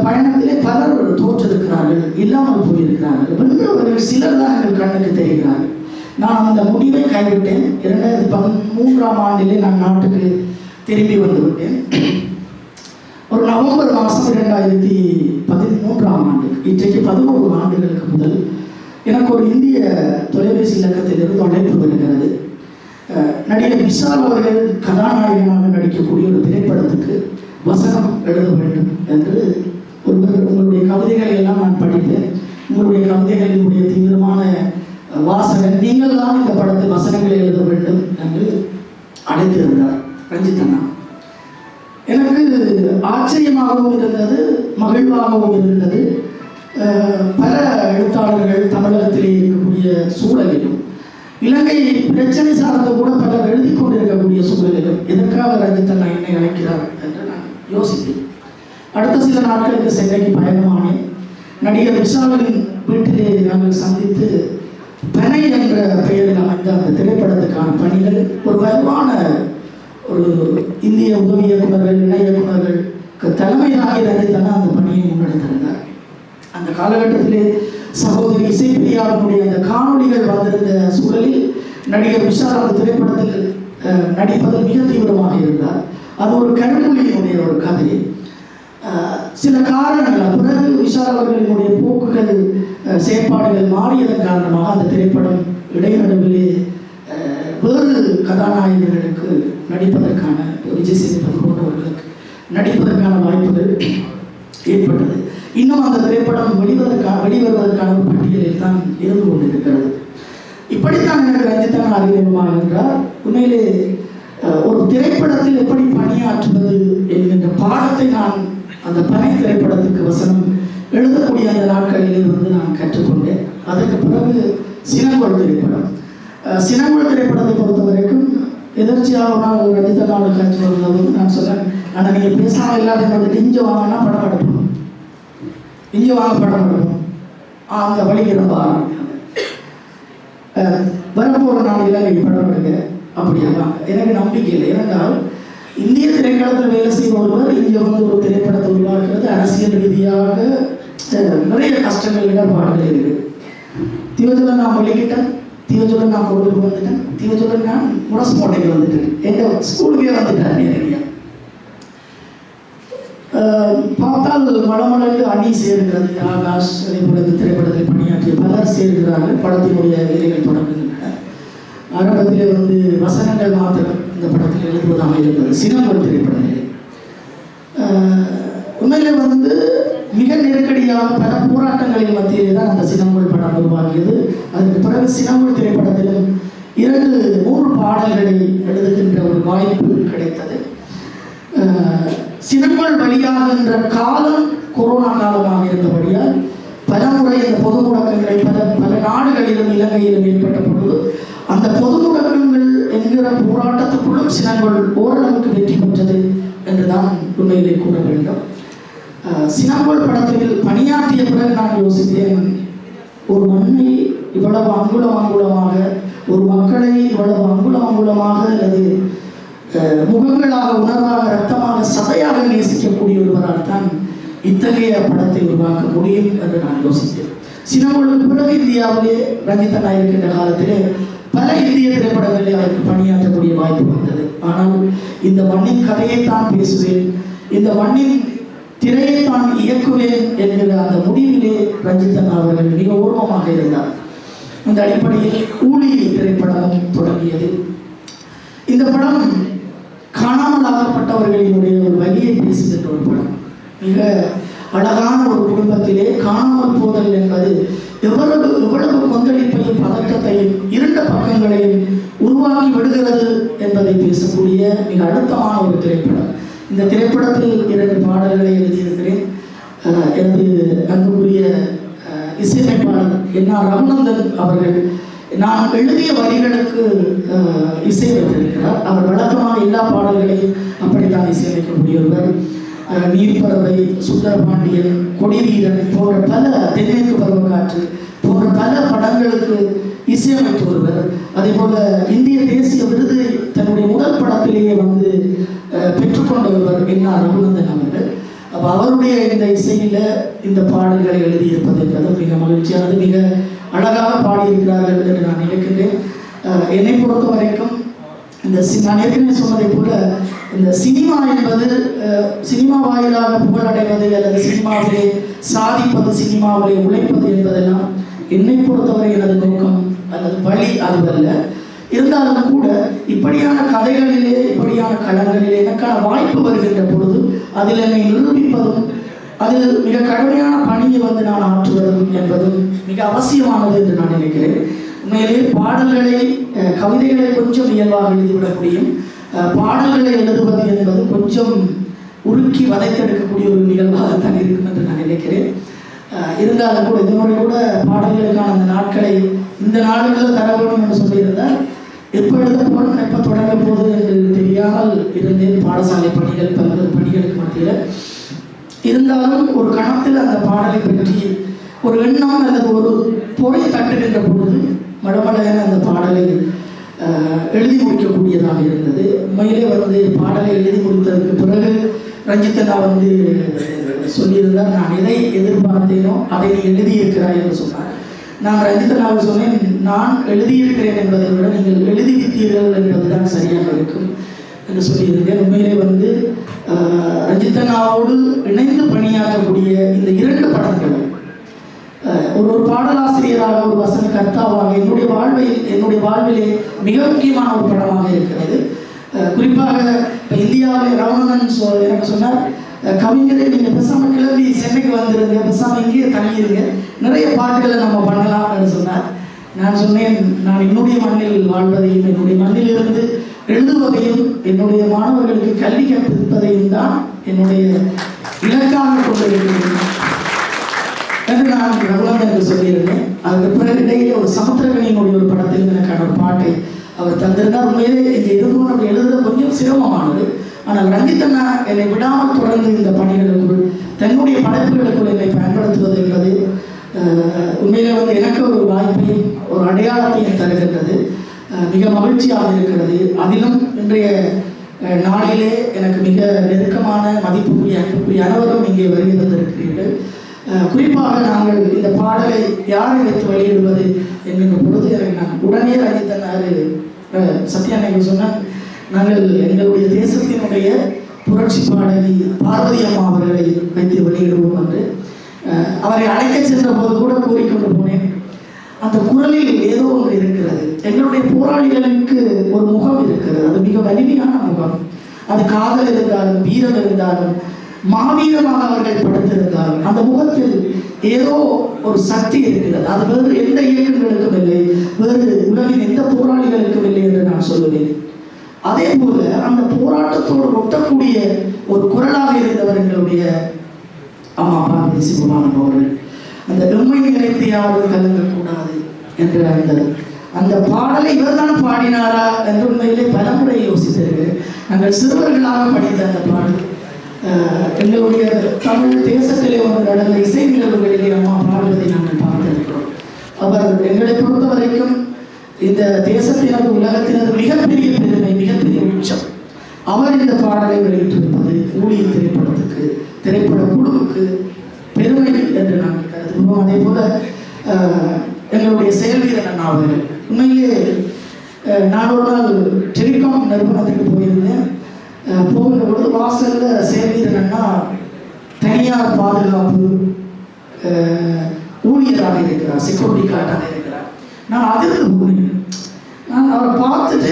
பயணத்திலே பலர் தோற்றிருக்கிறார்கள், இல்லாமல் போயிருக்கிறார்கள். வென்றவர்கள் சிலர் தான் எங்கள் கண்ணுக்கு தெரிகிறார்கள். நான் அந்த முடிவை கைவிட்டேன். 2013ஆம் ஆண்டிலே நான் நாட்டுக்கு திரும்பி வந்து விட்டேன். ஒரு நவம்பர் மாதம் 2013ஆம் ஆண்டு, இன்றைக்கு 11 ஆண்டுகளுக்கு முதல் எனக்கு ஒரு இந்திய தொலைபேசி இலக்கத்திலிருந்து அழைப்பு வருகிறது. நடிகர் விஷால் அவர்கள் கதாநாயகனாக நடிக்கக்கூடிய ஒரு திரைப்படத்துக்கு வசனம் எழுத வேண்டும் என்று உங்களுடைய கவிதைகளை எல்லாம் நான் படித்தேன். உங்களுடைய கவிதைகளினுடைய தீவிரமான வாசகன் நீங்கள் தான் இந்த படத்தில் வசனங்களை எழுத வேண்டும் என்று அழைத்திருந்தார் ரஞ்சித் அண்ணா. எனக்கு ஆச்சரியமாகவும் இருந்தது, மகிழ்வாகவும் இருந்தது. பல எழுத்தாளர்கள் தமிழகத்திலே இருக்கக்கூடிய சூழலிலும், இலங்கை பிரச்சனை சார்ந்த கூட பலர் எழுதி கொண்டிருக்கக்கூடிய சூழலிலும் எதற்காக ரஞ்சித் அண்ணா என்னை அழைக்கிறார் என்று நான் யோசித்தேன். அடுத்த சில நாட்களுக்கு சென்னைக்கு பயணமானேன். நடிகர் விஷாலின் வீட்டிலே நாங்கள் சந்தித்து பனை என்ற பெயரில் அமைந்த அந்த திரைப்படத்துக்கான பணிகள் ஒரு வலுவான ஒரு இந்திய உதவி இயக்குநர்கள், இணை இயக்குநர்கள், தலைமை தாங்கி ரஞ்சித்தனா அந்த பணியை முன்னெடுத்திருந்தார். அந்த காலகட்டத்திலே சகோதரி இசைப்பிரியாவினுடைய அந்த காணொளிகள் வந்திருந்த சூழலில் நடிகர் விஷால் அந்த திரைப்படத்தில் நடிப்பதில் மிக தீவிரமாக இருந்தார். அது ஒரு கருமொழியினுடைய ஒரு கதை. சில காரணங்கள் பிறகு விஷால் அவர்களினுடைய போக்குகள் செயற்பாடுகள் மாறியதன் காரணமாக அந்த திரைப்படம் இடைநடுவிலே வேறு கதாநாயகர்களுக்கு நடிப்பதற்கான விஜய் சேதுபதி போன்றவர்களுக்கு நடிப்பதற்கான வாய்ப்புகள் ஏற்பட்டது. இன்னும் அந்த திரைப்படம் வெளிவருவதற்கான ஒரு பட்டியலில் தான் இருந்து கொண்டிருக்கிறது. இப்படித்தான் எனக்கு ரஞ்சித்தனா அறிமுகமாக என்றால் உண்மையிலே ஒரு திரைப்படத்தில் எப்படி பணியாற்றுவது என்கின்ற பாடத்தை நான் அந்த பனை திரைப்படத்துக்கு வசனம் எழுதக்கூடிய அந்த நாட்களிலே வந்து நான் கற்றுக்கொண்டேன். அதற்கு பிறகு சினங்கோல் திரைப்படம். சினங்கோல் திரைப்படத்தை பொறுத்த வரைக்கும் எதிர்ச்சியாக ஒரு நாள் ரஞ்சித்தனாவோட காட்சி வரும்போது நான் சொன்னேன், ஆனால் நீங்கள் பேசாமல் இல்லாத வந்துட்டு இங்கே வாங்கினா படம் எடுப்போம், இங்கே வாங்க படம் எடுப்போம். அந்த வழிக்கு ரொம்ப ஆரம்பிக்கும். வரப்போகிற நாளையில் நீங்கள் படம் எடுங்க அப்படியா? எனக்கு நம்பிக்கை இல்லை. ஏனென்றால் இந்திய திரைக்களத்தில் வேலை செய்ய ஒருவர் இங்கே வந்து ஒரு திரைப்படத்தை உருவாக்குறது அரசியல் ரீதியாக நிறைய கஷ்டங்கள் இடர்பாடுகள் இருக்குது. தீவஜுல நான் வெளிக்கிட்டேன், தீவஜுல நான் கோவிலுக்கு வந்துட்டேன், தீவஜுல நான் முரசுமோட்டைக்கு வந்துட்டேன், எங்கள் ஸ்கூலுக்கே வந்துட்டேன் நேரடியாக. பார்த்தால் மலமலந்து அணி சேர்கிறது. ஆகாஷ் அதே போல இந்த திரைப்படத்தில் பணியாற்றிய பலர் சேர்கிறார்கள். படத்தினுடைய வேலைகள் தொடங்குகின்றன. ஆரம்பத்திலே வந்து வசனங்கள் மாத்திரம் இந்த படத்தில் எழுதுவதாக இருந்தது சினங்கோல் திரைப்படத்திலே. உண்மையிலே வந்து மிக நெருக்கடியாக பல போராட்டங்களின் மத்தியிலே தான் அந்த சினங்கோல் படம் உருவாகியது. அதற்கு பிறகு சினங்கோல் திரைப்படத்திலும் 2-3 பாடல்களை எழுதுகின்ற ஒரு வாய்ப்பு கிடைத்தது. சினங்கோல் வழியாகின்ற காலம் கொரோனா காலமாக இருந்தபடியால் பல முறை இந்த பொது முடக்கங்கள் பல நாடுகளிலும் இலங்கையிலும் ஏற்பட்ட பொழுது அந்த பொது முடக்கங்கள் என்கிற போராட்டத்துக்குள்ளும் சினங்கோல் ஓரளவுக்கு வெற்றி பெற்றது என்றுதான் உண்மையிலே கூற வேண்டும். சினங்கோல் படத்தில் பணியாற்றிய பிறகு நான் யோசித்தேன், ஒரு மண்ணை இவ்வளவு அங்குலமாக, ஒரு மக்களை இவ்வளவு அங்குலமாக அல்லது முகங்களாக, உணர்வாக, ரத்தமாக, சதையாக நேசிக்கக்கூடிய ஒருவரால் தான் இத்தகைய படத்தை உருவாக்க முடியும் என்று நான் யோசித்தேன். சினங்கோலுக்கு பிறகு இந்தியாவிலே ரஞ்சித்தனா இருக்கின்ற காலத்திலே பல இந்திய திரைப்படங்களில் அவருக்கு பணியாற்றக்கூடிய வாய்ப்பு வந்தது. ஆனால் இந்த மண்ணின் கதையைத்தான் பேசுவேன், இந்த மண்ணின் திரையைத்தான் இயக்குவேன் என்கிற அந்த முடிவிலே ரஞ்சித்தனா அவர்கள் மிக ஊர்வமாக இருந்தார். அந்த அடிப்படையில் ஊழி திரைப்படமும் தொடங்கியது. இந்த படம் காணாமல் ஆக்கப்பட்டவர்களினுடைய ஒரு வலியை பேசுகின்ற ஒரு படம். மிக அழகான ஒரு குடும்பத்திலே காணாமல் போதல் என்பது எவ்வளவு கொந்தளிப்பையும் பதற்றத்தையும் 2 பக்கங்களையும் உருவாக்கி விடுகிறது என்பதை பேசக்கூடிய மிக அழுத்தமான ஒரு திரைப்படம். இந்த திரைப்படத்தில் 2 பாடல்களை எழுதியிருக்கிறேன். எனது அன்புக்குரிய இசையமைப்பாளர் என்.ஆர். ரகுநந்தன் அவர்கள் நான் எழுதிய வரிகளுக்கு இசை வைத்திருக்கிறார். அவர் வழக்கமாக எல்லா பாடல்களையும் அப்படித்தான் இசையமைக்கக்கூடியவர். நீர்ப்பறவை, சுந்தரபாண்டியன், கொடிவீரன் போன்ற பல, தென்மேற்கு பருவக்காற்று போன்ற பல படங்களுக்கு இசையமைத்து வருவர். அதே போல இந்திய தேசிய விருது தன்னுடைய முதல் படத்திலேயே வந்து பெற்றுக்கொண்ட ஒருவர் என்.ஆர். ரகுநந்தன் அவர்கள். அப்போ அவருடைய இந்த இசையில் இந்த பாடல்களை எழுதியிருப்பது என்பது மிக மகிழ்ச்சியானது. மிக அழகாக பாடியிருக்கிறார்கள் என்று நான் நினைக்கின்றேன். என்னை பொறுத்த வரைக்கும் இந்த நான் ஏற்கனவே சொன்னதை போல இந்த சினிமா என்பது சினிமா வாயிலாக புகழடைவது அல்லது சினிமாவிலே சாதிப்பது, சினிமாவிலே உழைப்பது என்பதெல்லாம் என்னை பொறுத்தவரை எனது நோக்கம் அல்லது வழி அதுவல்ல. இருந்தாலும் கூட இப்படியான கதைகளிலே, இப்படியான களங்களிலே எனக்கான வாய்ப்பு வருகின்ற பொழுது அதில் என்னை நிரூபிப்பதும் அதில் மிக கடுமையான பணியை வந்து நான் ஆற்றுவதும் என்பதும் மிக அவசியமானது என்று நான் நினைக்கிறேன். உண்மையிலே பாடல்களை, கவிதைகளை கொஞ்சம் இயல்பாக எழுதிவிட முடியும். பாடல்களை எழுதுவது என்பது கொஞ்சம் உருக்கி வதைத்தெடுக்கக்கூடிய ஒரு நிகழ்வாகத்தான் இருக்கும் என்று நான் நினைக்கிறேன். இருந்தாலும் கூட இந்த முறை கூட பாடல்களுக்கான அந்த நாட்களை இந்த நாடுகளில் தர வேண்டும் என்று சொல்லியிருந்தால் எப்போ எழுத போகிறோம், எப்போ தொடங்க போகுது என்று தெரியாமல் இருந்தேன். பாடசாலை பணிகள், பல்வேறு பணிகளுக்கு மத்தியில் இருந்தாலும் ஒரு கணத்தில் அந்த பாடலை பற்றி ஒரு எண்ணம் அல்லது ஒரு பொறை தட்டுகின்ற பொழுது மடமடையான அந்த பாடலை எழுதி முடிக்கக்கூடியதாக இருந்தது. உண்மையிலே வந்து பாடலை எழுதி முடித்ததற்கு பிறகு ரஞ்சித்தனா வந்து சொல்லியிருந்தார், நான் எதை எதிர்பார்த்தேனோ அதை நீ எழுதியிருக்கிறாய் என்று சொன்னார். நான் ரஞ்சித்தனாவை சொன்னேன், நான் எழுதியிருக்கிறேன் என்பதை விட நீங்கள் எழுதிவிட்டீர்கள் என்பதுதான் சரியாக இருக்கும் என்று சொல்லியிருந்தேன். உண்மையிலே வந்து ரஞ்சித்தனாவோடு இணைந்து பணியாற்றக்கூடிய இந்த 2 படங்களும் ஒரு பாடலாசிரியராக, ஒரு வசன கர்த்தாவாக என்னுடைய வாழ்விலே மிக முக்கியமான ஒரு படமாக இருக்கிறது. குறிப்பாக இப்போ இந்தியாவிலே ரவணன் எனக்கு சொன்னார், கவிஞரே நீங்கள் பேசாமல் கிளம்பி சென்னைக்கு வந்துருங்க, பேசாமல் இங்கேயே தங்கியிருங்க, நிறைய பாட்டுகளை நம்ம பண்ணலாம்னு சொன்னார். நான் சொன்னேன், நான் என்னுடைய மண்ணில் வாழ்வதையும் என்னுடைய மண்ணிலிருந்து எழுதுவதையும் என்னுடைய மாணவர்களுக்கு கல்வி கற்பிப்பதையும் தான் என்னுடைய இலக்காக கொண்டிருக்கிறேன் என்று நான் ரகுநாதனுக்கு சொல்லியிருந்தேன். அதுக்கு பிறகு இடையிலே ஒரு சமுத்திரகனியினுடைய ஒரு படத்தில் எனக்கான ஒரு பாட்டை அவர் தந்திருந்தார். உண்மையிலே இங்கே எதுவும் நம்ம எழுதுறது கொஞ்சம் சிரமமானது. ஆனால் ரஞ்சித்தண்ணா என்னை விடாமல் தொடர்ந்து இந்த பணிகளுக்குள் தன்னுடைய படைப்புகளுக்குள் என்னை பயன்படுத்துவது என்பது உண்மையிலே வந்து எனக்கு ஒரு வாய்ப்பையும் ஒரு அடையாளத்தையும் தருகின்றது. மிக மகிழ்ச்சியாக இருக்கிறது. அதிலும் இன்றைய நாளிலே எனக்கு மிக நெருக்கமான மதிப்புக்குரிய அன்புக்குரிய அனைவரும் இங்கே வருகை தந்திருக்கிறீர்கள். குறிப்பாக நாங்கள் இந்த பாடலை யாரை வைத்து வெளியிடுவது என்கின்ற பொழுது எனக்கு நான் உடனே ரஞ்சித்தன்னார் சத்யாநாயகர் சொன்னால், நாங்கள் எங்களுடைய தேசத்தினுடைய புரட்சி பாடகி பார்வதி அம்மா அவர்களை வைத்து வெளியிடுவோம் என்று அவரை அழைக்க சென்ற போது கூட கூறிக்கொண்டு போனேன். அந்த குரலில் ஏதோ ஒன்று இருக்கிறது. எங்களுடைய போராளிகளுக்கு ஒரு முகம் இருக்கிறது, அது மிக வலிமையான முகம். அது காதல் இருந்தாலும், வீரம் இருந்தாலும், மாவீரமாக அவர்கள் படுத்திருந்தாலும் அந்த முகத்தில் ஏதோ ஒரு சக்தி இருக்கிறது. அது வேறு எந்த இயக்கங்களுக்கும் இல்லை, வேறு உலகின் எந்த போராளிகளுக்கும் இல்லை என்று நான் சொல்லுவேன். அதே போல அந்த போராட்டத்தோடு ஒட்டக்கூடிய ஒரு குரலாக இருந்தவர் எங்களுடைய அம்மா பார்வதி சிவபாலன் அவர்கள். அந்த எம்மை நினைத்து யாரும் கலங்கக்கூடாது என்ற அந்த பாடலை இவர்தான் பாடினாரா என்று உண்மையிலே பலமுறை யோசித்திருக்கிறேன். நாங்கள் சிறுவர்களாக படித்த அந்த பாடல் எங்களுடைய தமிழ் தேசத்திலே வந்து நடந்த இசை நிகழ்வுகளிலே அம்மா பாடுவதை நாங்கள் பார்த்திருக்கிறோம். அவர் எங்களை பொறுத்த வரைக்கும் இந்த தேசத்தினது உலகத்தினது மிகப்பெரிய பெருமை, மிகப்பெரிய உச்சம். அவர் இந்த பாடலை வெளியிட்டிருப்பது ஊழியர் திரைப்படத்துக்கு, திரைப்பட குழுவுக்கு பெருமை என்று நாங்கள் கருதுகிறோம். அதே போல எங்களுடைய செயல்வீரன் அண்ணா அவர்கள் உண்மையிலே நான் ஒரு நாள் டெலிகாம் நிறுவனத்துக்கு போயிருந்தேன். போகின்ற பொழுது வாசலில் செயல்வீரன் அண்ணா தனியார் பாதுகாப்பு ஊழியராக இருக்கிறார், செக்யூரிட்டி கார்டாக இருக்கிறார். நான் அதிர்ந்து போனேன். நான் அவரை பார்த்துட்டு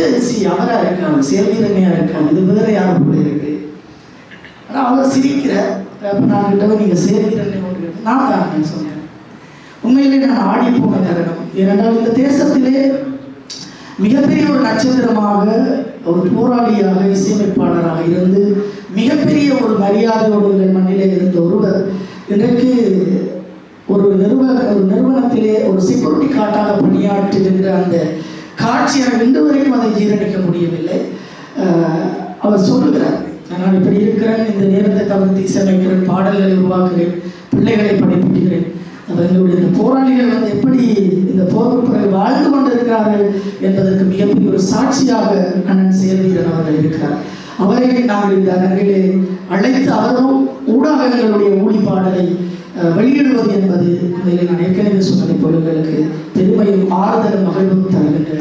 அவராக இருக்காங்க, செயல்வீரனையாக இருக்காங்க, இது வேற யாரும் கூட இருக்கு. ஆனால் அவர் சிரிக்கிறார். நான் கிட்ட நீங்கள் செயல்வீரனை கொண்டு கேட்டு நான் தான் சொன்னேன். உண்மையிலே நான் ஆடி போன தருணம். ஏனென்றால் இந்த தேசத்திலே மிகப்பெரிய ஒரு நட்சத்திரமாக, ஒரு போராளியாக, இசையமைப்பாளராக இருந்து மிகப்பெரிய ஒரு மரியாதையோடு மண்ணிலே இருந்த ஒருவர் இன்றைக்கு ஒரு நிறுவனத்திலே ஒரு செக்யூரிட்டி கார்டாக பணியாற்றுகின்ற அந்த காட்சி எனக்கு இன்று வரைக்கும் அதை ஜீரணிக்க முடியவில்லை. அவர் சொல்லுகிறார், நான் இப்படி இருக்கிறேன், இந்த நேரத்தை தவிர்த்து இசையமைக்கிறேன், பாடல்களை உருவாக்குகிறேன், பிள்ளைகளை படிப்பிக்கிறேன். அவர்களுடைய இந்த போராளிகள் வந்து எப்படி இந்த போருக்கு பிறகு வாழ்ந்து கொண்டிருக்கிறார்கள் என்பதற்கு மிகப்பெரிய ஒரு சாட்சியாக அண்ணன் செயல்வீரன் அவர்கள் இருக்கிறார். அவரை நாங்கள் இந்த அரங்கிலே அழைத்து அவரும் ஊடாக எங்களுடைய ஊழி பாடலை வெளியிடுவது என்பது உண்மையிலே நான் ஏற்கனவே சொன்னதை போல எங்களுக்கு பெருமையும் ஆறுதலும் மகிழ்வும் தருகின்ற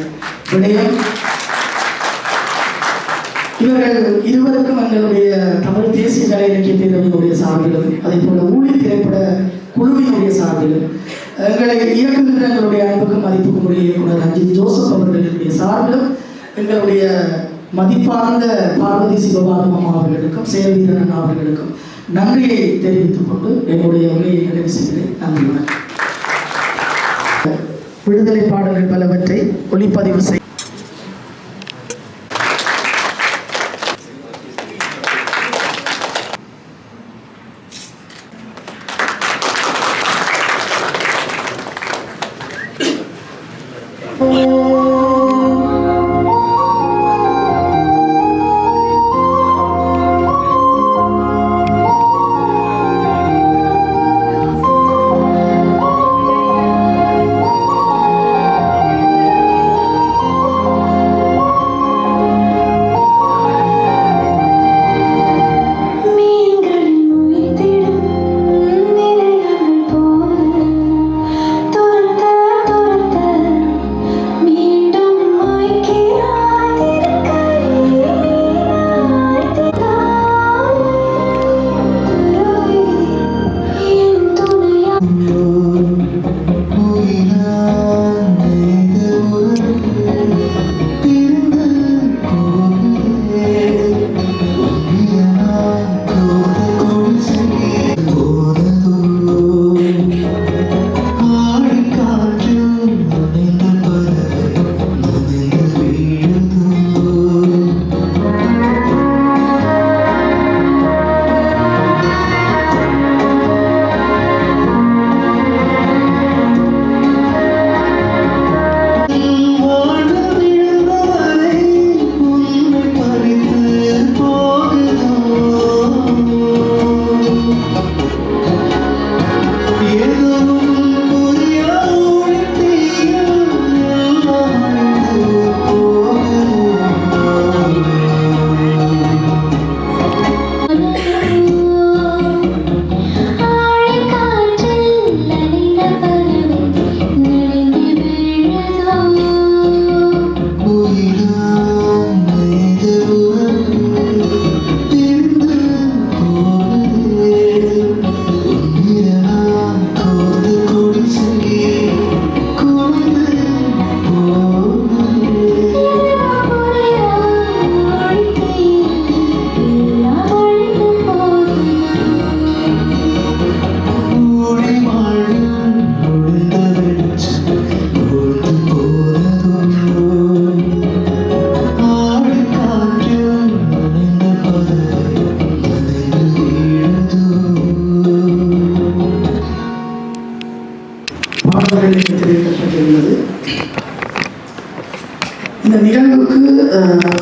விடயம். இவர்கள் இருவருக்கும் எங்களுடைய தமிழ் தேசிய கலை இலக்கிய பேரவையினுடைய சார்பிலும், அதே போல ஊழி திரைப்பட குழுவினுடைய சார்பிலும், எங்களை இயக்குகின்ற எங்களுடைய அன்புக்கும் மதிப்புக்கும் உரிய இயக்குனர் ரஞ்சித் ஜோசப் அவர்களுடைய சார்பிலும், எங்களுடைய மதிப்பார்ந்த பார்வதி சிவபாலம் அம்மா அவர்களுக்கும் செயல்வீரன் அண்ணா அவர்களுக்கும் நன்றியை தெரிவித்துக் கொண்டு என்னுடைய உரையை நிறைவு செய்கிறேன். நன்றி, வணக்கம். விடுதலை பாடல்கள் பலவற்றை ஒளிப்பதிவு செய் Me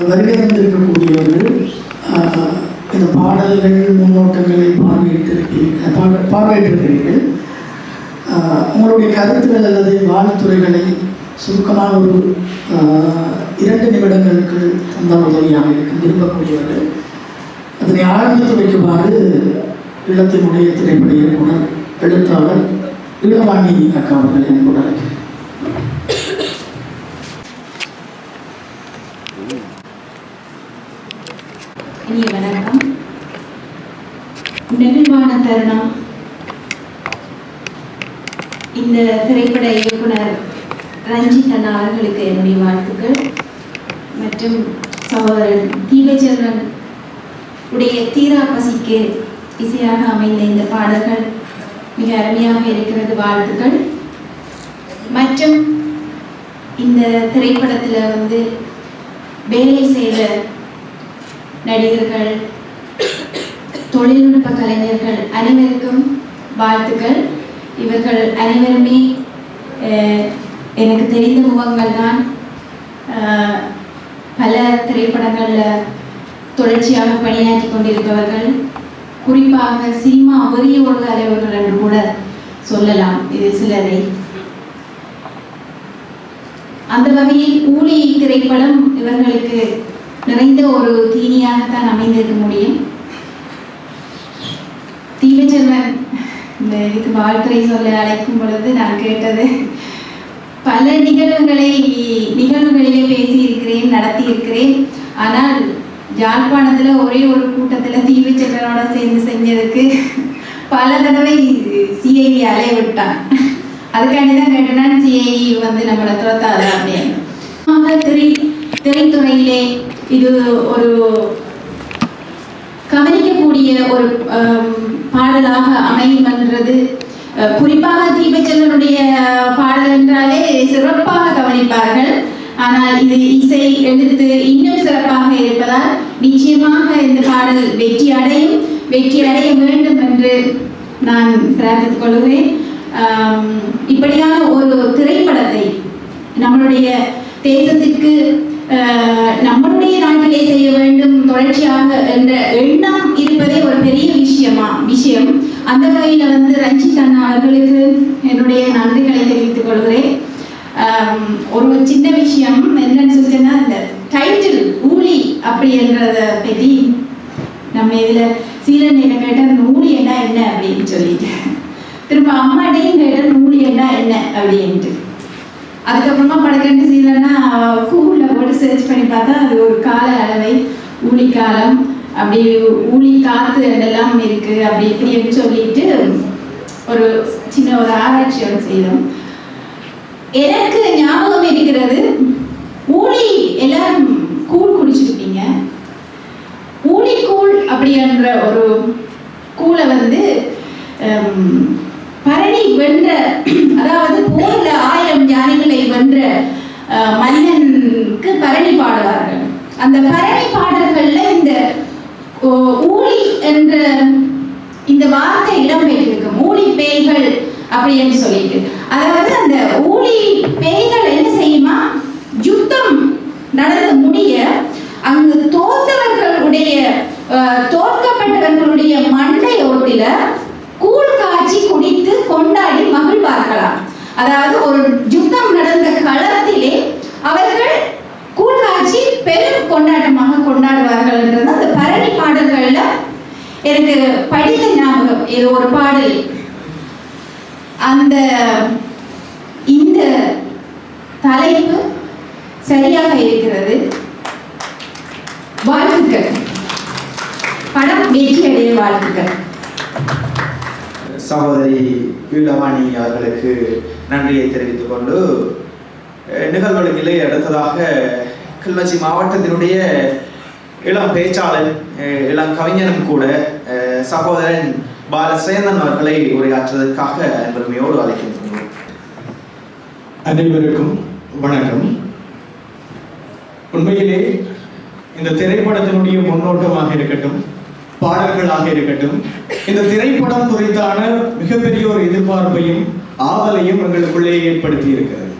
வருகை தந்திருக்கக்கூடியவர்கள் இந்த பாடல்கள் முன்னோட்டங்களை பார்வையிட்டிருக்கிறீர்கள். உங்களுடைய கருத்துக்கள் அல்லது வாழ்த்துறைகளை சுருக்கமான ஒரு 2 நிமிடங்களுக்கு தந்த உதவியாக இருக்கும் விரும்பக்கூடியவர்கள் அதனை ஆரம்பித்து வைக்குமாறு ஈழத்தினுடைய திரைப்பட இயக்குனர் எழுத்தாளர் ஈழவாணி அக்கா அவர்கள் என்போடு அழைக்கிறேன். இனிய வணக்கம். நெகிழ்வான தருணம். இந்த திரைப்பட இயக்குனர் ரஞ்சித் அண்ணா அவர்களுக்கு என்னுடைய வாழ்த்துக்கள் மற்றும் சகோதரன் தீபச்செல்வன் உடைய தீரா பசிக்கு இசையாக அமைந்த இந்த பாடல்கள் மிக அருமையாக இருக்கிறது, வாழ்த்துக்கள். மற்றும் இந்த திரைப்படத்தில் வேலை செய்த நடிகர்கள், தொழில்நுட்ப கலைஞர்கள் அனைவருக்கும் வாழ்த்துக்கள். இவர்கள் அனைவருமே எனக்கு தெரிந்த முகங்கள் தான். பல திரைப்படங்களில் தொடர்ச்சியாக பணியாற்றி கொண்டிருப்பவர்கள், குறிப்பாக சினிமா வெறியோடு அலைவர்கள் என்று கூட சொல்லலாம் இது சிலரை. அந்த வகையில் ஊழி திரைப்படம் இவர்களுக்கு நிறைந்த ஒரு தீனியாகத்தான் அமைந்திருக்க முடியும். தீபச்செல்வன் இந்த இதுக்கு வாழ்த்துறை சொல்ல அழைக்கும் பொழுது நான் கேட்டது, பல நிகழ்வுகளிலே பேசியிருக்கிறேன், நடத்தியிருக்கிறேன். ஆனால் யாழ்ப்பாணத்தில் ஒரே ஒரு கூட்டத்தில் தீபச்செல்வனோட சேர்ந்து செஞ்சதுக்கு பல தடவை சிஐடி அலைய விட்டான். அதுக்காண்டி தான் கேட்டேன்னா சிஐடி நம்மளை துரத்தாது அப்படின்னு. திரைத்துறையிலே இது ஒரு கவனிக்கக்கூடிய ஒரு பாடலாக அமையும் என்றது, குறிப்பாக தீபச்செல்வனுடைய பாடல் என்றாலே சிறப்பாக கவனிப்பார்கள். ஆனால் இது இசை எழுத்து இன்னும் சிறப்பாக இருப்பதால் நிச்சயமாக இந்த பாடல் வெற்றி அடைய வேண்டும் என்று நான் பிரார்த்தித்துக் கொள்கிறேன். இப்படியான ஒரு திரைப்படத்தை நம்மளுடைய தேசத்திற்கு நம்மளுடைய நாட்டிலே செய்ய வேண்டும் தொடர்ச்சியாக என்ற எண்ணம் இருப்பதே ஒரு பெரிய விஷயம். அந்த வகையில் ரஞ்சித் அண்ணா அவர்களுக்கு என்னுடைய நன்றிகளை தெரிவித்துக் கொள்கிறேன். ஒரு சின்ன விஷயம் என்னன்னு சொல்லிட்டேன்னா, இந்த டைட்டில் ஊழி அப்படி என்றத பற்றி நம்ம இதில் சீலன் என்ன கேட்டால் ஊழி என்ன அப்படின்னு சொல்லிட்டு, திரும்ப அம்மாட்டையும் கேட்டால் ஊழி என்ன அப்படின்ட்டு. அதுக்கப்புறமா படக்கண்டு சீலன்னா கூகுளில் போட்டு சர்ச் பண்ணி பார்த்தா அது ஒரு கால அளவை, ஊழி காலம், அப்படி ஊழி காத்து எல்லாம் இருக்கு அப்படி இப்படின்னு சொல்லிட்டு ஒரு சின்ன ஒரு ஆராய்ச்சியோட செய்தோம். எனக்கு ஞாபகம் இருக்கிறது, ஊழி எல்லாரும் கூழ் குடிச்சிருப்பீங்க. ஊழி கூழ் அப்படின்ற ஒரு கூழை பரணி வென்ற, அதாவது போர்ல 1000 யானைகளை வென்ற மன்னனுக்கு பரணி பாடுவார்கள். அந்த பரணி பாடல்கள்ல இந்த ஊழி என்ற இந்த வார்த்தை இடம்பெற்றிருக்கும். ஊழி பேய்கள் அப்படின்னு சொல்லிட்டு, அதாவது அந்த ஊழி பேய்கள் என்ன செய்யுமா, யுத்தம் நடந்து முடிய அங்கு தோற்கப்பட்டவர்களுடைய மண்டை ஓட்டில கூழ் காய்ச்சி குடித்து கொண்டாடி மகிழ்வார்களாம். அதாவது ஒரு யுத்தம் நடந்த களத்திலே அவர்கள் கூழ் காய்ச்சி பெரும் கொண்டாட்டமாக கொண்டாடுவார்கள் என்றது அந்த பரணி பாடல்கள்ல எனக்கு படித்த ஞாபகம். இது ஒரு பாடல். இந்த தலைப்பு சரியாக இருக்கிறது. வாழ்த்துக்கள். படம் வெற்றியடைய வாழ்த்துக்கள். சகோதரி ஈழவாணி அவர்களுக்கு நன்றியை தெரிவித்துக் கொண்டு நிகழ்வுகளிலே அடுத்ததாக கிளிநொச்சி மாவட்டத்தினுடைய இளம் பேச்சாளர், இளம் கவிஞனும் கூட சகோதரன் பாலசேந்தன் அவர்களை உரையாற்றுவதற்காக பெருமையோடு அழைக்கின்றோம். அனைவருக்கும் வணக்கம். உண்மையிலே இந்த திரைப்படத்தினுடைய முன்னோட்டமாக இருக்கட்டும், பாடல்களாக இருக்கட்டும், இந்த திரைப்படம் குறித்தான மிகப்பெரிய ஒரு எதிர்பார்ப்பையும் ஆவலையும் எங்களுக்குள்ளே ஏற்படுத்தி இருக்கிறது.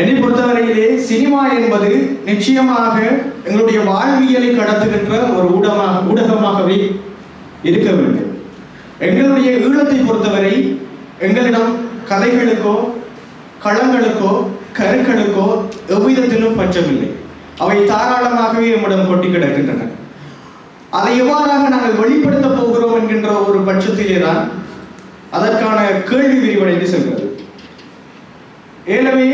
என்னை பொறுத்தவரையிலே சினிமா என்பது நிச்சயமாக எங்களுடைய வாழ்வியலை கடத்துகின்ற ஒரு ஊடகமாகவே இருக்க வேண்டும். எங்களுடைய ஈழத்தை பொறுத்தவரை எங்களிடம் கதைகளுக்கோ களங்களுக்கோ கருக்களுக்கோ எவ்விதத்திலும் பஞ்சமில்லை. அவை தாராளமாகவே நம்மிடம் கொட்டி கிடக்கின்றன. அதை எவ்வாறாக நாங்கள் வெளிப்படுத்த போகிறோம் என்கின்ற ஒரு பட்சத்திலே தான் அதற்கான கேள்வி விரிவடைந்து செல்கிறது. ஏலவே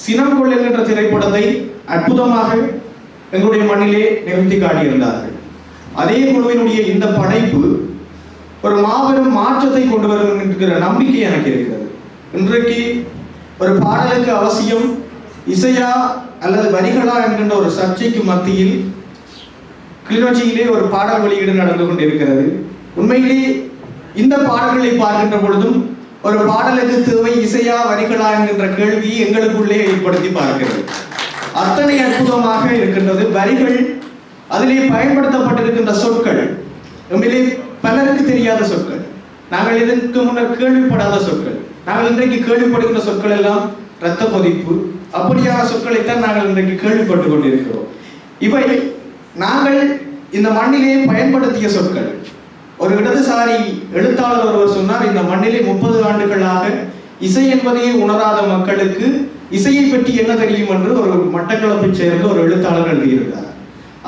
சினங்கொள் என்கின்ற திரைப்படத்தை அற்புதமாக எங்களுடைய மண்ணிலே நிறுத்தி காட்டியிருந்தார்கள். அதே குழுவினுடைய இந்த படைப்பு ஒரு மாபெரும் மாற்றத்தை கொண்டு வரும் என்கிற நம்பிக்கை எனக்கு இருக்கிறது. இன்றைக்கு ஒரு பாடலுக்கு அவசியம் இசையா அல்லது வரிகளா என்கின்ற ஒரு சர்ச்சைக்கு மத்தியில் கிளிநொச்சியிலே ஒரு பாடல் வெளியீடு நடந்து கொண்டிருக்கிறது. உண்மையிலே இந்த பாடல்களை பார்க்கின்ற பொழுதும் ஒரு பாடலுக்கு தேவை இசையா வரிகளா என்கின்ற கேள்வி எங்களுக்குள்ளே ஏற்படுத்தி பார்க்கிறது. அத்தனை அற்புதமாக இருக்கின்றது வரிகள், அதிலே பயன்படுத்தப்பட்டிருக்கின்ற சொற்கள் உண்மையிலே பலருக்கு தெரியாத சொற்கள், நாங்கள் இதற்கு முன்னர் கேள்விப்படாத சொற்கள். நாங்கள் இன்றைக்கு கேள்விப்படுகின்ற சொற்கள் எல்லாம் இரத்த கொதிப்பு அப்படியான சொற்களைத்தான் நாங்கள் இன்றைக்கு கேள்விப்பட்டு கொண்டிருக்கிறோம். இவை நாங்கள் இந்த மண்ணிலே பயன்படுத்திய சொற்கள். ஒரு இடதுசாரி எழுத்தாளர் ஒருவர் சொன்னார், இந்த மண்ணிலே 30 ஆண்டுகளாக இசை என்பதையே உணராத மக்களுக்கு இசையை பற்றி என்ன தெரியும் என்று ஒரு மட்டக்களப்பை சேர்ந்த ஒரு எழுத்தாளர் எழுதியிருந்தார்.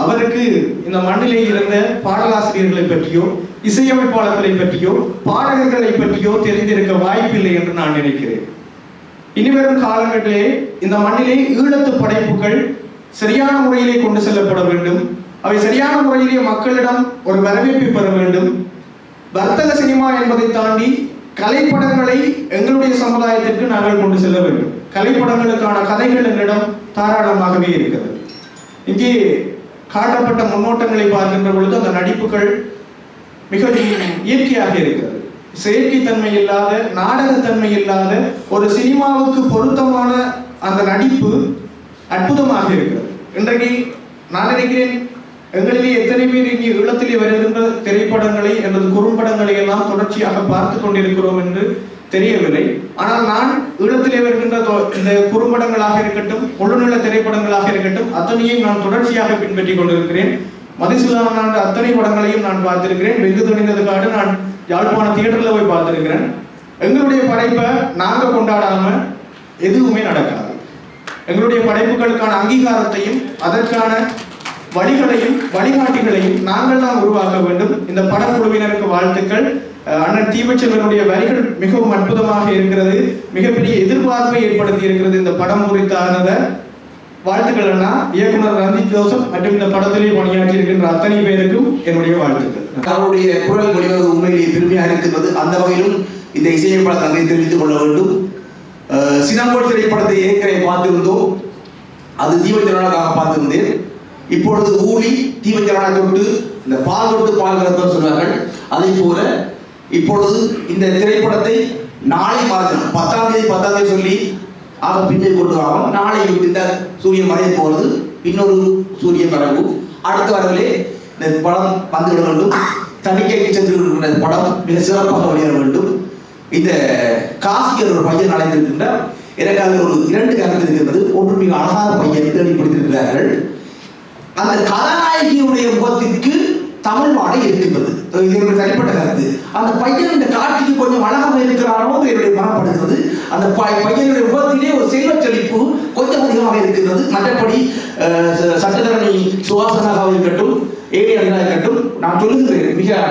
அவருக்கு இந்த மண்ணிலே இருந்த பாடலாசிரியர்களை பற்றியோ இசையமைப்பாளர்களை பற்றியோ பாடகர்களை பற்றியோ தெரிந்திருக்க வாய்ப்பில்லை என்று நான் நினைக்கிறேன். இனிவரும் காலங்களிலே இந்த மண்ணிலே ஈழத்து படைப்புகள் சரியான முறையிலே கொண்டு செல்லப்பட வேண்டும். அவை சரியான முறையிலே மக்களிடம் ஒரு வரவேற்பை பெற வேண்டும். வர்த்தக சினிமா என்பதை தாண்டி கலைப்படங்களை எங்களுடைய சமுதாயத்திற்கு நாங்கள் கொண்டு செல்ல வேண்டும். கலைப்படங்களுக்கான கதைகள் எங்களிடம் தாராளமாகவே இருக்கிறது. இங்கே காட்டப்பட்ட முன்னோட்டங்களை பார்க்கின்ற பொழுது அந்த நடிப்புகள் மிக இயற்கையாக இருக்கிறது. செயற்கைத்தன்மை இல்லாத, நாடகத்தன்மை இல்லாத ஒரு சினிமாவுக்கு பொருத்தமான அந்த நடிப்பு அற்புதமாக இருக்கிறது. இன்றைக்கு நான் நினைக்கிறேன் எங்களிலே எத்தனை பேர் இங்கே ஈழத்திலே வருகின்ற திரைப்படங்களை அல்லது குறும்படங்களை எல்லாம் தொடர்ச்சியாக பார்த்து கொண்டிருக்கிறோம் என்று தெரியவில்லை. ஆனால் நான் ஈழத்திலே வருகின்ற இந்த குறும்படங்களாக இருக்கட்டும், முழுநில திரைப்படங்களாக இருக்கட்டும், அத்தனையும் நான் தொடர்ச்சியாக பின்பற்றி கொண்டிருக்கிறேன். மதிசூதன அத்தனை படங்களையும் நான் பார்த்திருக்கிறேன். வெகு துணிந்தது காடு நான் யாழ்ப்பாண தியேட்டர்ல போய் பார்த்திருக்கிறேன். எங்களுடைய படைப்பை நாங்கள் கொண்டாடாம எதுவுமே நடக்காது. எங்களுடைய படைப்புகளுக்கான அங்கீகாரத்தையும் அதற்கான வழிகளையும் வழிகாட்டிகளையும் நாங்கள் தான் உருவாக்க வேண்டும். இந்த படக்குழுவினருக்கு வாழ்த்துக்கள். அண்ணன் தீபச்செல்வனுடைய வரிகள் மிகவும் அற்புதமாக இருக்கிறது. மிகப்பெரிய எதிர்பார்ப்பை ஏற்படுத்தி இருக்கிறது இந்த படம் குறித்தானத. வாழ்த்துக்கள் அண்ணா. இயக்குனர் ரஞ்சித் ஜோசப் மற்றும் இந்த படத்திலே பணியாற்றி இருக்கின்ற அத்தனை பேருக்கும் என்னுடைய வாழ்த்துக்கள். அவருடைய குரல் மொழிவது உண்மையிலேயே பெருமையாக இருக்கிறது. அந்த வகையிலும் இந்த இசையமைப்பாளர் தந்தை தெரிவித்துக் கொள்ள வேண்டும். சினங்கொள் திரைப்படத்தை ஏற்கனவே பார்த்திருந்தோம். அது தீபச்செல்வனுக்காக பார்த்திருந்தேன். இப்பொழுது ஊழி தீபச்செல்வனை தொட்டு இந்த பால் தொட்டு பால் கலப்பன்னு சொல்வார்கள். அதே போல இப்பொழுது இந்த திரைப்படத்தை நாளை பார்க்கணும். 10ஆம் தேதி சொல்லி ஆக பின்னே கொண்டு வரோம். நாளை இந்த சூரியன் மறைய போகிறது, இன்னொரு சூரியன் வரவு. அடுத்த வரவிலே இந்த படம் வந்துவிட வேண்டும். தணிக்கைக்கு சென்று இருக்கிற படம் மிக சிறப்பாக வெளியேற வேண்டும். இந்த காசியர் ஒரு பையன் அழைத்திருக்கின்றார். எனக்கு அதில் ஒரு 2 கருத்து இருக்கின்றது. ஒன்று மிக அழகான பையன் தேடி கொடுத்திருக்கிறார்கள். அந்த கதாநாயகியுடைய முகத்திற்கு தமிழ் வாடை இருக்கின்றது. இது தனிப்பட்ட கருத்து. அந்த பையன் இந்த காட்சிக்கு கொஞ்சம் அழகாக இருக்கிறாரோ என்னுடைய மனப்படுகிறது. அந்த பையனுடைய முகத்திலே ஒரு செல்வ செழிப்பு கொஞ்சம் அதிகமாக இருக்கின்றது. மற்றபடி சட்டத்தரணி சுவாசனாக இருக்கட்டும், ஏடி அடிகளாக இருக்கட்டும், நான் சொல்லுகிறேன் மிக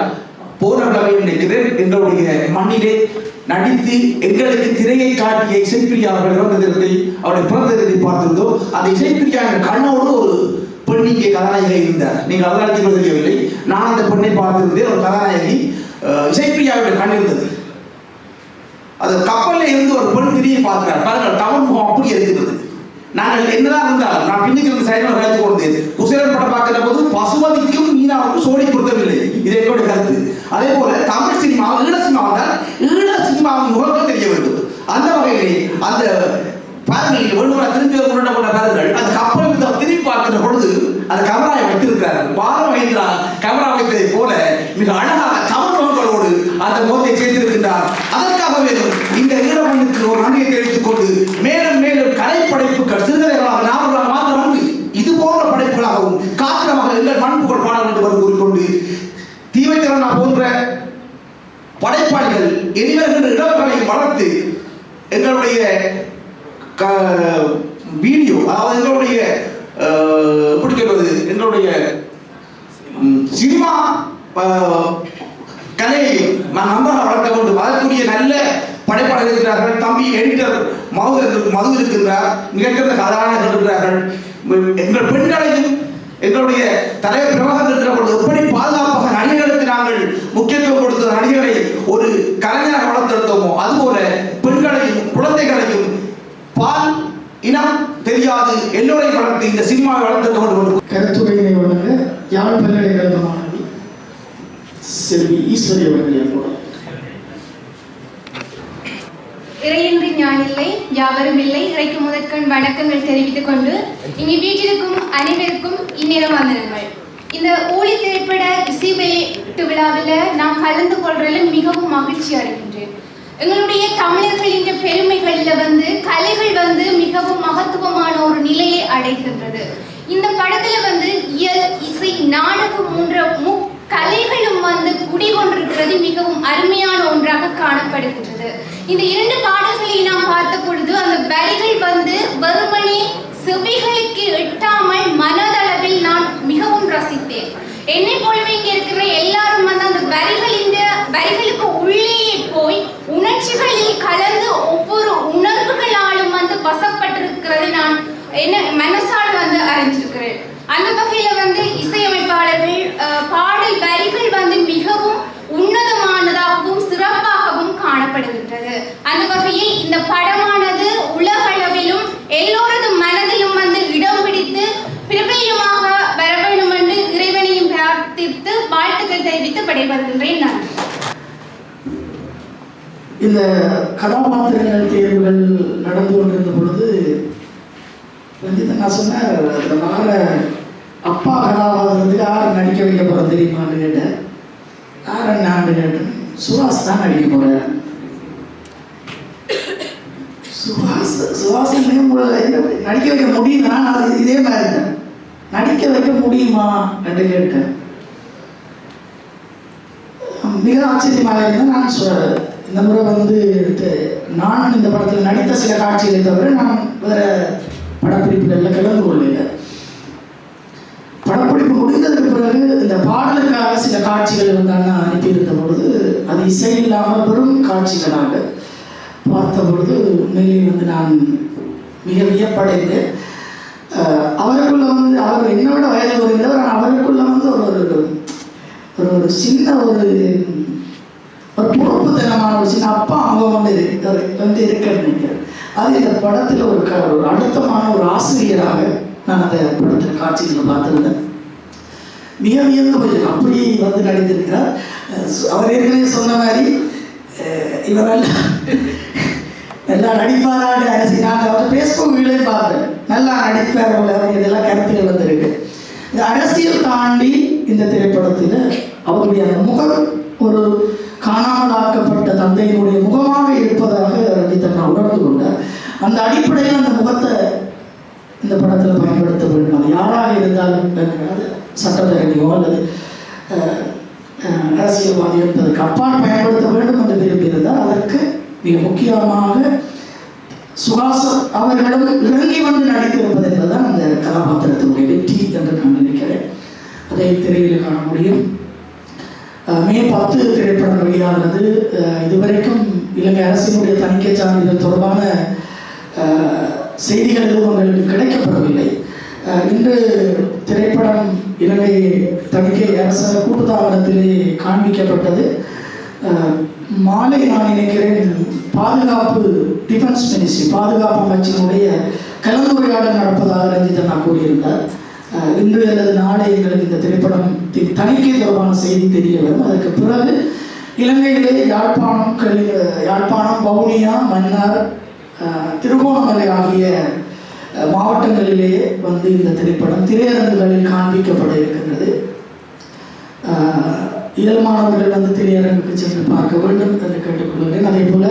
போராடவே நினைக்கிறேன். எங்களுடைய மண்ணிலே நடித்து எங்களுக்கு திரையை காட்டிய இசைப்பிரியா அவர்கள் அவருடைய பிறந்ததை பார்த்திருந்தோம். அந்த இசைப்பிரியா என்ற கண்ணோடு ஒரு பெண் இங்கே கதாநாயகி இருந்தார். நீங்கள் அவதாரத்தில் தெரியவில்லை. நான் அந்த பெண்ணை பார்த்திருந்தேன். ஒரு கதாநாயகி இசைப்பிரியாவுடைய கண் இருந்தது. அது கப்பலில் இருந்து ஒரு பெண் திரியை பார்க்கிறார். பாருங்கள், தமிழ் முகம் அப்படி இருக்கிறது. நாங்கள் என்னதான் இருந்தால் நான் பின்னுக்கு சைடில் கழித்து கொண்டேன். குசேலன் படம் பார்க்கிற போது பசுமதிக்கும் மீனாவுக்கும் சோடி பொருத்தவில்லை. இது என்னுடைய கருத்து. அதே போல தமிழ் சினிமா, ஈழ சினிமா வந்தால் ஈழ சினிமாவின் முகங்கள் தெரிய வேண்டும். அந்த வகையிலே அந்த பாருங்கள், ஒன்று திருப்பி கொண்ட பாருங்கள், அந்த கப்பல் திரும்பி பார்க்கிற பொழுது அந்த கேமராவை வைத்திருக்கிறார். பாலமகேந்திரா கேமரா வைத்ததை போல மிக அழகாக தமிழ் முகங்களோடு அந்த முகத்தை சேர்த்திருக்கின்றார். அதற்காக இந்த ஈழமண்ணுக்கு ஒரு நன்றியை தெரிவித்துக் கொண்டு மேலும் மேலும் கலைப்படைப்புகள் வீடியோ, அதாவது எங்களுடைய எப்படி சொல்வது, எங்களுடைய சினிமா கலையை நன்றாக வளர்க்க வேண்டும். அதற்குரிய நல்ல படைப்பாளர்கள் இருக்கிறார்கள். தம்பி எடிட்டர் மது இருக்கின்றார், மிகச்சிறந்த கதாநாயகர்கள் இருக்கிறார்கள். எங்கள் பெண்களையும் எங்களுடைய தலைவர் பிரபாகர் இருக்கிற பொழுது எப்படி பாதுகாப்பாக நடிகர்களுக்கு நாங்கள் முக்கியத்துவம் கொடுத்த நடிகரை ஒரு கலைஞராக வளர்த்தெடுத்தோமோ அதுபோல பெண்களையும் குழந்தைகளையும் பால் இனம் தெரியாது எல்லோரையும் வளர்த்து இந்த சினிமாவை வளர்த்தெடுக்க வேண்டும். கருத்துரையினை வழங்க யாழ் பல்கலைக்கழக மாணவி செல்வி ஈஸ்வரி அவர்கள். இறையின்றி ஞானில்லை, யாவரும் இல்லை. இறைக்கு முதற்கண் வணக்கங்கள் தெரிவித்துக் கொண்டு இங்கே வீட்டிற்கும் அனைவருக்கும் இந்நேரம் வந்தனங்கள். இந்த ஊழி திரைப்பட இசை வெளியீட்டு விழாவில் நான் கலந்து கொள்றதில் மிகவும் மகிழ்ச்சி அடைகின்றேன். எங்களுடைய தமிழர்களின் பெருமைகளில் கலைகள் மிகவும் மகத்துவமான ஒரு நிலையை அடைகின்றது. இந்த படத்துல இயல், இசை, நாடகம் போன்ற கலைகளும் குடிகொண்டிருக்கிறது மிகவும் அருமையான ஒன்றாக காணப்படுகின்றது. இந்த 2 பாடல்களை நாம் பார்த்த பொழுது அந்த வரிகள் வெறுமனே செவிகளுக்கு எட்டாமல் மனதளவில் நான் மிகவும் ரசித்தேன். என்னை போலவே இங்க இருக்கிற எல்லாரும் அந்த வரிகளுக்கு உள்ளே போய் உணர்ச்சிகளில் கலந்து ஒவ்வொரு உணர்வுகளாலும் வசப்பட்டிருக்கிறது நான் என்ன மனசால் அறிஞ்சிருக்கிறேன். அந்த வகையில இசையமைப்பாளர்கள் பாடல் வரிகள் மிகவும் உன்னதமானதாகவும் சிறப்பாகவும் காணப்படுகின்றது. அந்த வகையில் இந்த படமானது உலகளவிலும் எல்லோரது மனதிலும் இடம் பிடித்து பிரபல்யமாக வர வேண்டும் என்று இறைவனையும் பிரார்த்தித்து வாழ்த்துக்கள் தெரிவித்து விடைபெறுகின்றேன். நான் இந்த கதாபாத்திரங்கள் தேர்வுகள் நடந்து கொண்டிருந்த பொழுது நான் சொன்னேன், அதில் வார அப்பா கதாபாத்திரத்துக்கு யார் நடிக்க வைக்க போகிறோம் தெரியுமான்னு கேட்டேன். யார் என்னான்னு கேட்டேன். சுஹாஸ் தான் நடிக்க போகிறேன். சுஹாஸ் நடிக்க வைக்க முடியுமா? நான் இதே மாதிரி இருந்தேன். நடிக்க வைக்க முடியுமா என்று கேட்டேன். மிக ஆச்சரியமாக இருந்தேன். நான் இந்த முறை நான் இந்த படத்தில் நடித்த சில காட்சிகளை தவிர நான் வேறு படப்பிடிப்புகளில் கலந்து கொள்ளல. படப்பிடிப்பு முடிந்ததுக்கு பிறகு இந்த பாடலுக்காக சில காட்சிகள் அனுப்பியிருந்த பொழுது அது இசை இல்லாமல் வெறும் காட்சிகளாக பார்த்த பொழுது உண்மையிலே நான் மிக வியப்படைந்து அவருக்குள்ள அவர் என்னோட வயது குறைந்தவர். அவருக்குள்ள ஒரு சின்ன ஒரு பொறுப்புத்தனமான ஒரு சின்ன அப்பா அவங்க இருக்க நினைக்கிறேன். அது இந்த படத்தில் ஒரு அழுத்தமான ஒரு ஆசிரியராக நான் அந்த படத்தில் காட்சிகளை பார்த்துருந்தேன். மிக வியந்து போய் அப்படி நடித்திருக்கிறார். அவர் ஏற்கனவே சொன்ன மாதிரி இவர் நல்லா நடிப்பாராடு அரசி. நான் அவர் ஃபேஸ்புக்கிலே பார்த்தேன். நல்லா நடிப்பார் இதெல்லாம் கருத்துக்கள் வந்திருக்கு. இந்த அரசியல் தாண்டி இந்த திரைப்படத்தில் அவருடைய அந்த முகம் ஒரு காணாமலாக்கப்பட்ட தந்தையினுடைய முகமாக இருப்பதாக ரஞ்சித்தண்ணா உணர்ந்து கொண்டார். அந்த அடிப்படையில் அந்த முகத்தை இந்த படத்தில் பயன்படுத்த வேண்டும். அது யாராக இருந்தாலும் சட்டத்தரணியோ அல்லது அரசியல்வாதி என்பதற்கு அப்பால் பயன்படுத்த வேண்டும் என்று விரும்பியிருந்தால் அதற்கு மிக முக்கியமாக சுஹாஸ் அவர்களும் இறங்கி நடித்திருப்பது என்பதுதான் அந்த கதாபாத்திரத்தினுடைய வெற்றி என்று நான் நினைக்கிறேன். அதை திரையில் காண முடியும். மே 10 திரைப்படம் வெளியானது. இதுவரைக்கும் இலங்கை அரசினுடைய தணிக்கை சான்றிதழ் தொடர்பான செய்திகள் எதுவும் உங்களுக்கு கிடைக்கப்படவில்லை. இன்று திரைப்படம் இலங்கை தணிக்கை அரச கூட்டுத்தாபனத்திலே காண்பிக்கப்பட்டது. மாலை நான் நினைக்கிறேன் பாதுகாப்பு டிஃபென்ஸ் மினிஸ்ட்ரி பாதுகாப்பு அமைச்சினுடைய கலந்துரையாடல் நடப்பதாக ரஞ்சிதண்ணா கூறியிருந்தார். இன்று அல்லது நாளை எங்களுக்கு இந்த திரைப்படம் தணிக்கை தொடர்பான செய்தி தெரிய வரும். அதற்கு பிறகு இலங்கையிலே யாழ்ப்பாணம், வவுனியா, மன்னார், திருகோணமலை ஆகிய மாவட்டங்களிலேயே இந்த திரைப்படம் திரையரங்குகளில் காண்பிக்கப்பட இருக்கின்றது. இயல்பானவர்கள் திரையரங்குக்கு சென்று பார்க்க வேண்டும் என்று கேட்டுக்கொள்கிறேன். அதே போல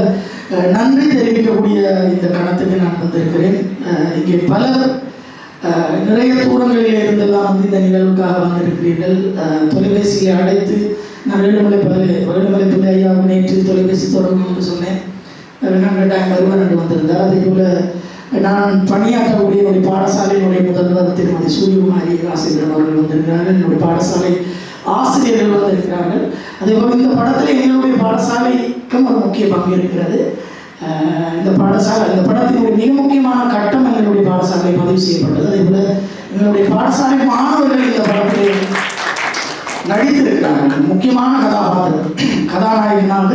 நன்றி தெரிவிக்கக்கூடிய இந்த கணத்துக்கு நான் வந்திருக்கிறேன். இங்கே பலர் நிறைய தூரங்களில் இருந்தெல்லாம் இந்த நிகழ்வுக்காக வந்திருக்கிறீர்கள். தொலைபேசியை அழைத்து நான் வேலுமலை ஐயாவும் நேற்று தொலைபேசி தொடர்பு என்று சொன்னேன். நான் 2000 வருவன் என்று வந்திருந்தார். அதே போல் நான் பணியாற்றக்கூடிய என்னுடைய பாடசாலையினுடைய முதல்வர் திருமதி சூரியகுமாரி ராசேந்திரன் அவர்கள் வந்திருக்கிறார்கள். என்னுடைய பாடசாலை ஆசிரியர்கள் வந்திருக்கிறார்கள். அதேபோல் இந்த படத்தில் எங்களுடைய பாடசாலைக்கும் ஒரு முக்கிய பங்கு இருக்கிறது. இந்த படத்தினுடைய மிக முக்கியமான கட்டம் எங்களுடைய பாடசாலை பதிவு செய்யப்பட்டது. அதேபோல் எங்களுடைய பாடசாலை மாணவர்கள் இந்த படத்தில் நடித்திருக்கிறார்கள். முக்கியமான கதாநாயகனாக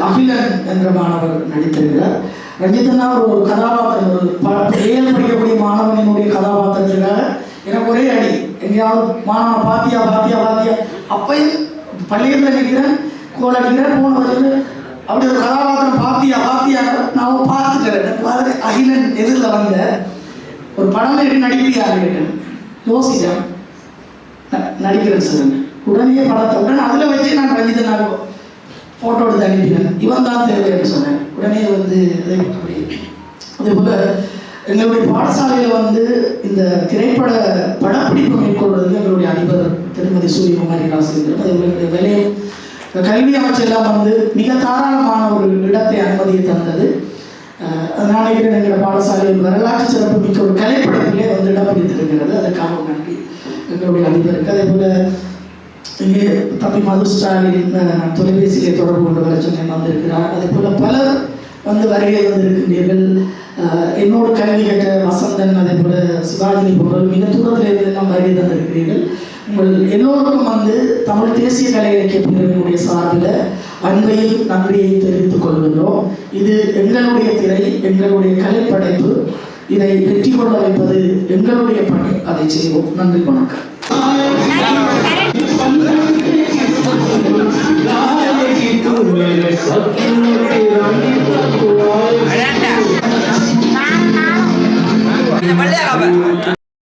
அகிலன் என்ற மாணவர் நடித்திருக்கிறார். ரஞ்சிதனா ஒரு கதாபாத்திரம், ஒரு ஏழு படிக்கக்கூடிய மாணவனினுடைய கதாபாத்திரத்துக்காக எனக்கு ஒரே அடி. எங்கேயாவது மாணவனை பாத்தியா பாத்தியா பாத்தியா அப்பையும் பள்ளிகளில் நிற்கிறேன், கோல் அடிக்கிறேன், போன வருது அப்படி ஒரு கதாபாத்திரம் பாத்தியா பாத்தியா நான் பார்த்துக்கிறேன். அகிலன் எதிரில் வந்த ஒரு படம் எப்படி நடிப்பியான்னு கேட்டேன். யோசித்தேன், நடிக்கிறேன் சொல்லுங்க. உடனே படத்தை உடனே அதில் வச்சு நான் ரஞ்சிதனாக ஃபோட்டோ எடுத்து அனுப்பினேன். இவன் தான் தேவைன்னு சொன்னேன். உடனே வந்து அப்படி அதே போல் எங்களுடைய பாடசாலையில் இந்த திரைப்பட படப்பிடிப்பு மேற்கொள்வதற்கு எங்களுடைய அதிபர் திருமதி சூரியகுமாரி ராசேந்திரன், அதே போல் எங்களுடைய விலையம் கல்வி அமைச்செல்லாம் மிக தாராளமான ஒரு இடத்தை அனுமதியை தந்தது. நான் நினைக்கிறேன் எங்களுடைய பாடசாலையில் வரலாற்று சிறப்பு மிக்க ஒரு கலைப்படத்திலே இடம் பிடித்திருக்கிறது. அதற்காக நன்றி எங்களுடைய அதிபருக்கு. அதே போல் இங்கே தம்பி மது ஸ்டாலின் தொலைபேசியிலே தொடர்பு கொண்டு வர சொன்னேன் வந்திருக்கிறார். அதே போல் பலர் வருகை வந்திருக்கின்றீர்கள். என்னோட கல்வி கற்ற வசந்தன், அதே போல் சிவாஜினி போன்றவர்கள் மிக தூரத்தில் இருந்து எல்லாம் வருகை தந்திருக்கிறீர்கள். உங்கள் எல்லோருக்கும் தமிழ் தேசிய கலை இலக்கிய பிரிவினுடைய சார்பில் அன்பையும் நன்றியையும் தெரிவித்துக் கொள்கின்றோம். இது எங்களுடைய திரை, எங்களுடைய கலைப்படைப்பு. இதை வெற்றி கொள்ள வைப்பது எங்களுடைய பணி. அதை செய்வோம். நன்றி, வணக்கம்.